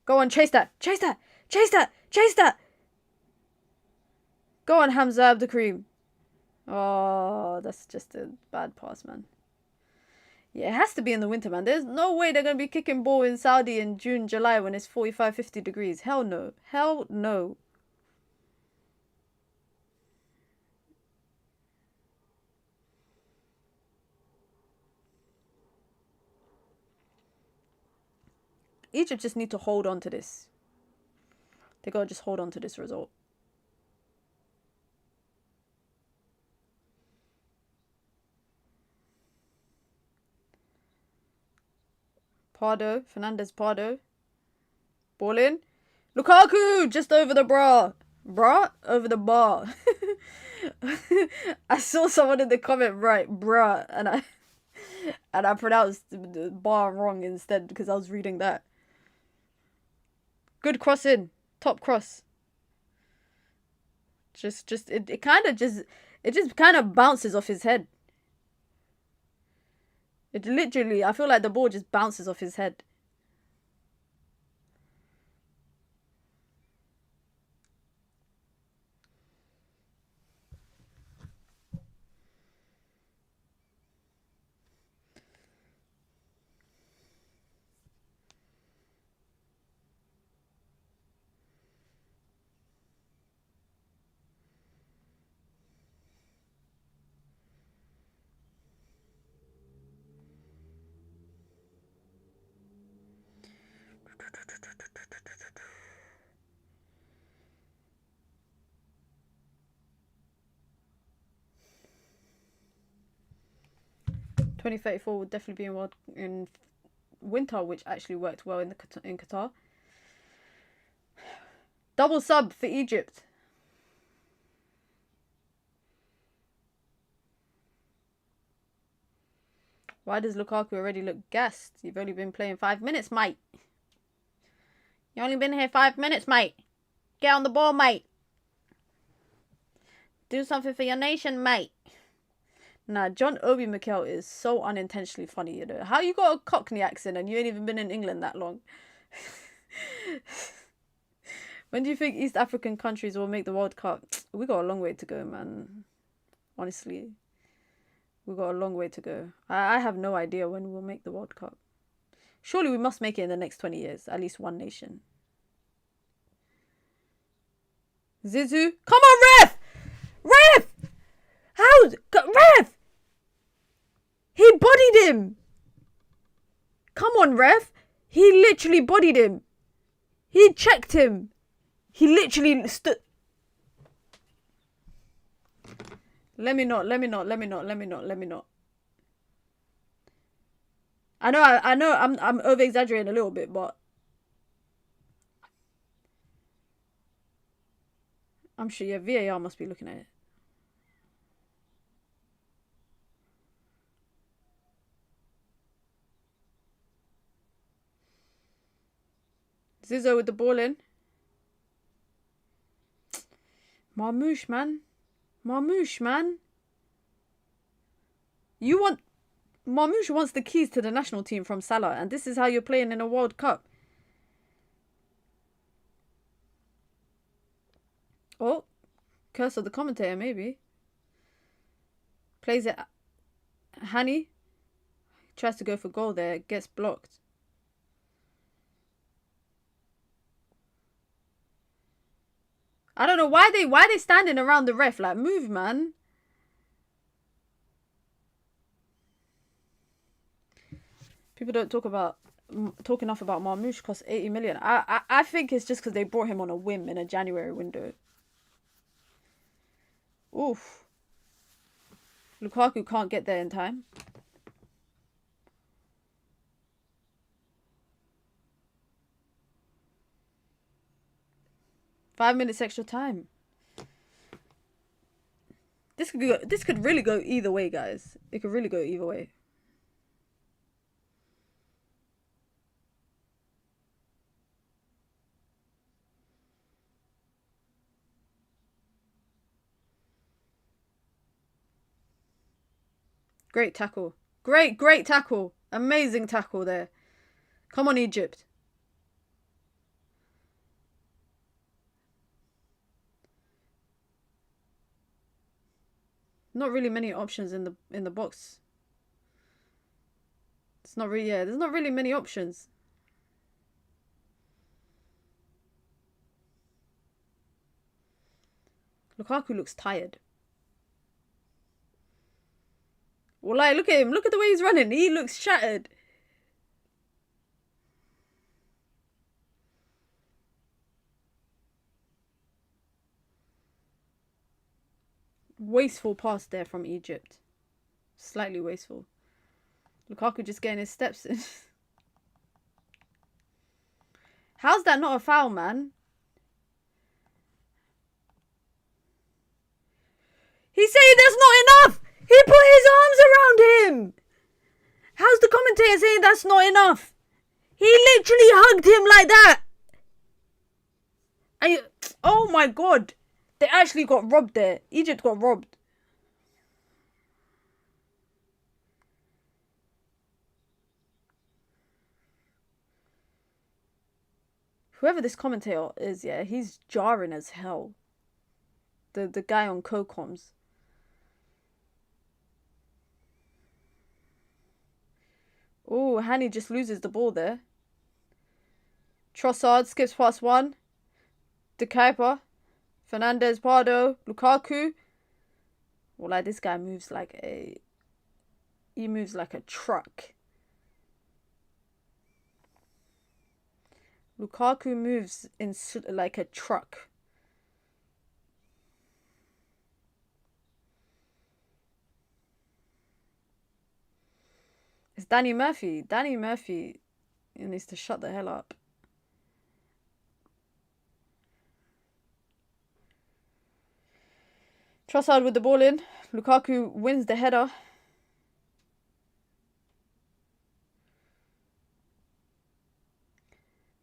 Speaker 1: Go on, chase that! Chase that! Chase that! Chase that! Go on, Hamza Abdulkareem. Oh, that's just a bad pass, man. Yeah, it has to be in the winter, man. There's no way they're going to be kicking ball in Saudi in June, July when it's 45, 50 degrees. Hell no. Hell no. Egypt just need to hold on to this. They gotta just hold on to this result. Pardo, Fernandez Pardo. Ball in. Lukaku! Just over the bra. Bra? Over the bar. I saw someone in the comment write bruh, and I pronounced the bar wrong instead because I was reading that. Good cross in. Top cross. It just kind of bounces off his head. It literally, I feel like the ball just bounces off his head. $2034 would definitely be in winter, which actually worked well in Qatar. Double sub for Egypt. Why does Lukaku already look gassed? You've only been playing 5 minutes, mate. You only been here 5 minutes, mate. Get on the ball, mate. Do something for your nation, mate. Nah, John Obi Mikel is so unintentionally funny, you know. How you got a Cockney accent and you ain't even been in England that long? When do you think East African countries will make the World Cup? We got a long way to go, man. Honestly. We got a long way to go. I have no idea when we'll make the World Cup. Surely we must make it in the next 20 years. At least one nation. Zizou. Come on, ref! Ref! How? Ref! He bodied him! Come on, ref! He literally bodied him. He checked him. He literally stood... Let me not. I know I'm over exaggerating a little bit, but I'm sure VAR must be looking at it. Zizou with the ball in. Marmoush, man. Marmoush wants the keys to the national team from Salah, and this is how you're playing in a World Cup. Oh, curse of the commentator, maybe. Plays it. Hani tries to go for goal there, gets blocked. I don't know why they standing around the ref. Like, move, man. People don't talk enough about Marmoush cost 80 million. I think it's just because they brought him on a whim in a January window. Oof. Lukaku can't get there in time. Five minutes extra time. This could really go either way, guys. It could really go either way. Great tackle. Great tackle. Amazing tackle there. Come on, Egypt. Not really many options in the box. It's not really, yeah, there's not really many options. Lukaku looks tired. Well, like, look at him. Look at the way he's running. He looks shattered. Wasteful pass there from Egypt. Slightly wasteful. Lukaku just getting his steps in. How's that not a foul, man? He's saying that's not enough! He put his arms around him! How's the commentator saying that's not enough? He literally hugged him like that! And oh my god. They actually got robbed there. Egypt got robbed. Whoever this commentator is, yeah, he's jarring as hell. The guy on co-coms. Oh, Hani just loses the ball there. Trossard skips past one. De Kuyper. Fernandez, Pardo, Lukaku. Well, like, this guy moves like a... He moves like a truck. Lukaku moves in like a truck. It's Danny Murphy. Danny Murphy needs to shut the hell up. Trossard with the ball in. Lukaku wins the header.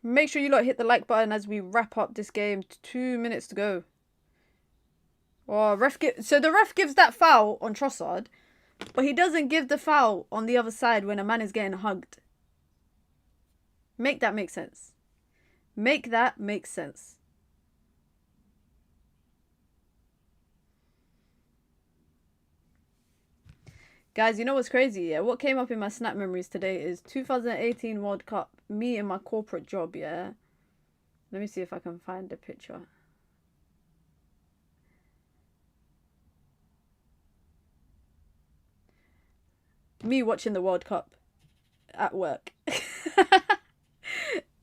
Speaker 1: Make sure you lot hit the like button as we wrap up this game. 2 minutes to go. Oh, so the ref gives that foul on Trossard, but he doesn't give the foul on the other side when a man is getting hugged. Make that make sense. Make that make sense. Guys, you know what's crazy? Yeah, what came up in my snap memories today is 2018 World Cup. Me in my corporate job, yeah. Let me see if I can find the picture. Me watching the World Cup at work.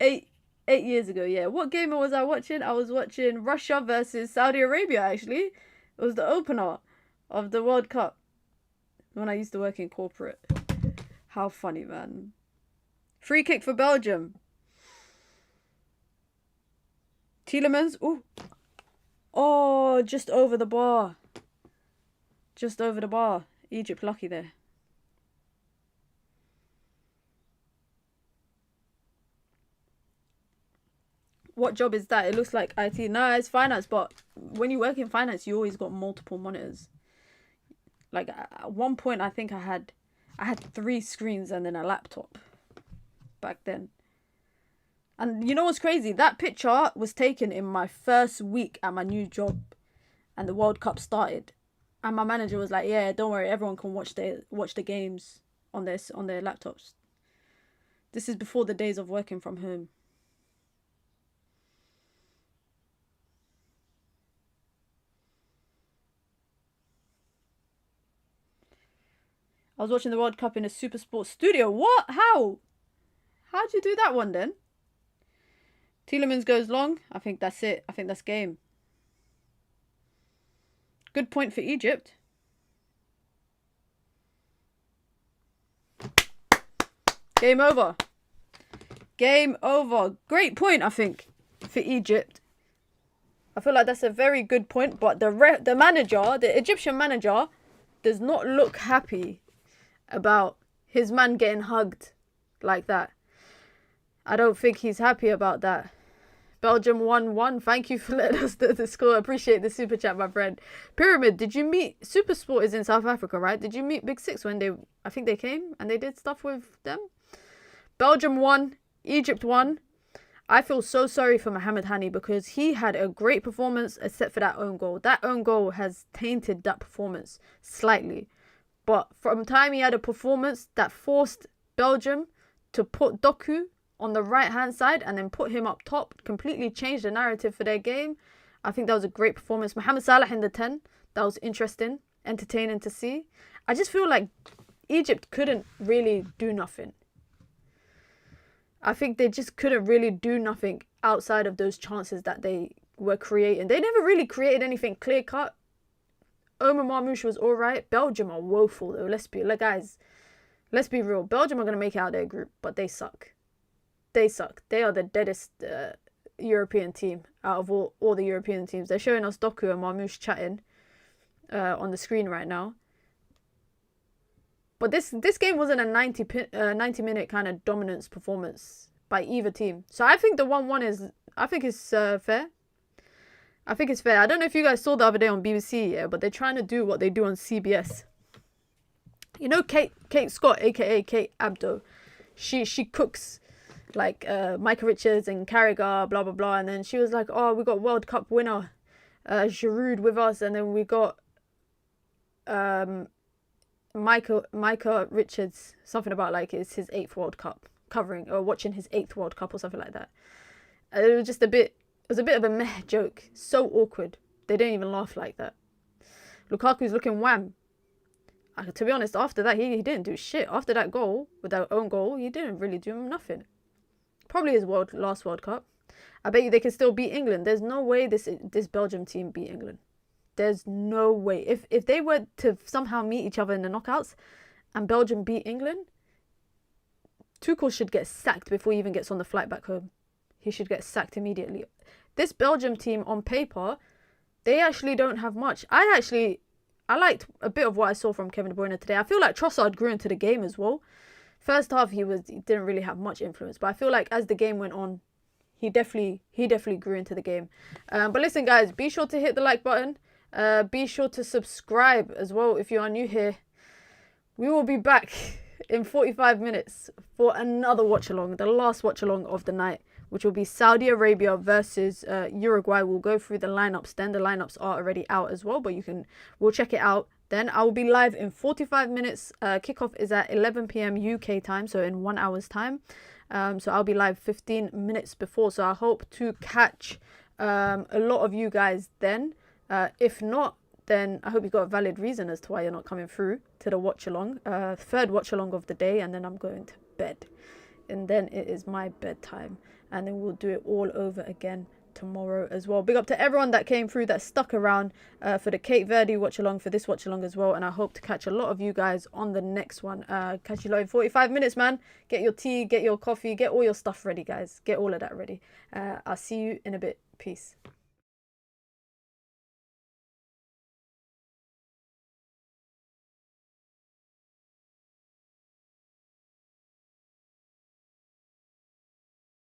Speaker 1: 8 years ago, yeah. What game was I watching? I was watching Russia versus Saudi Arabia, actually. It was the opener of the World Cup when I used to work in corporate. How funny, man. Free kick for Belgium. Tielemans. Ooh. Oh, just over the bar. Just over the bar. Egypt lucky there. What job is that? It looks like IT. No, it's finance, but when you work in finance, you always got multiple monitors. Like, at one point, I think I had 3 screens and then a laptop back then. And you know what's crazy? That picture was taken in my first week at my new job, and the World Cup started. And my manager was like, "Yeah, don't worry, everyone can watch the games on their laptops." This is before the days of working from home. I was watching the World Cup in a Super Sports studio. What? How? How'd you do that one then? Tielemans goes long. I think that's it. I think that's game. Good point for Egypt. Game over. Game over. Great point, I think, for Egypt. I feel like that's a very good point, but the manager, the Egyptian manager, does not look happy about his man getting hugged like that. I don't think he's happy about that. Belgium 1-1. Thank you for letting us know the score. Appreciate the super chat, my friend. Pyramid, did you meet... Supersport is in South Africa, right? Did you meet Big Six when they... I think they came and they did stuff with them? Belgium 1. Egypt 1. I feel so sorry for Mohamed Hani because he had a great performance except for that own goal. That own goal has tainted that performance slightly. But from time he had a performance that forced Belgium to put Doku on the right-hand side and then put him up top, completely changed the narrative for their game. I think that was a great performance. Mohamed Salah in the 10, that was interesting, entertaining to see. I just feel like Egypt couldn't really do nothing. I think they just couldn't really do nothing outside of those chances that they were creating. They never really created anything clear-cut. Omar Marmoush was all right. Belgium are woeful though. Let's be real. Belgium are gonna make it out their group, but they suck. They suck. They are the deadest European team out of all the European teams. They're showing us Doku and Marmoush chatting on the screen right now. But this game wasn't a 90-minute kind of dominance performance by either team. So I think the 1-1 is, I think it's fair. I think it's fair. I don't know if you guys saw the other day on BBC, yeah, but they're trying to do what they do on CBS. You know Kate Scott, aka Kate Abdo. She cooks like Micah Richards and Carragher, blah blah blah, and then she was like, "Oh, we got World Cup winner Giroud with us, and then we got Micah Richards, something about like it's his 8th World Cup, covering or watching his 8th World Cup or something like that." It was just a bit of a meh joke, so awkward. They didn't even laugh like that. Lukaku's looking wham. To be honest, after that he didn't do shit. After that goal, with that own goal, he didn't really do nothing. Probably his last World Cup. I bet you they can still beat England. There's no way this Belgium team beat England. There's no way. If they were to somehow meet each other in the knockouts and Belgium beat England, Tuchel should get sacked before he even gets on the flight back home. He should get sacked immediately. This Belgium team on paper, they actually don't have much. I liked a bit of what I saw from Kevin De Bruyne today. I feel like Trossard grew into the game as well. First half he didn't really have much influence, but I feel like as the game went on, he definitely grew into the game. But listen, guys, be sure to hit the like button. Be sure to subscribe as well if you are new here. We will be back in 45 minutes for another watch along, the last watch along of the night, which will be Saudi Arabia versus Uruguay. We'll go through the lineups then. The lineups are already out as well, but we'll check it out. Then I will be live in 45 minutes. Kickoff is at 11 p.m. UK time, so in 1 hour's time. So I'll be live 15 minutes before. So I hope to catch a lot of you guys then. If not, then I hope you've got a valid reason as to why you're not coming through to the watch along. Third watch along of the day, and then I'm going to bed. And then it is my bedtime. And then we'll do it all over again tomorrow as well. Big up to everyone that came through, that stuck around for the Cape Verde watch along, for this watch along as well. And I hope to catch a lot of you guys on the next one. Catch you lot in 45 minutes, man. Get your tea, get your coffee, get all your stuff ready, guys. Get all of that ready. I'll see you in a bit. Peace.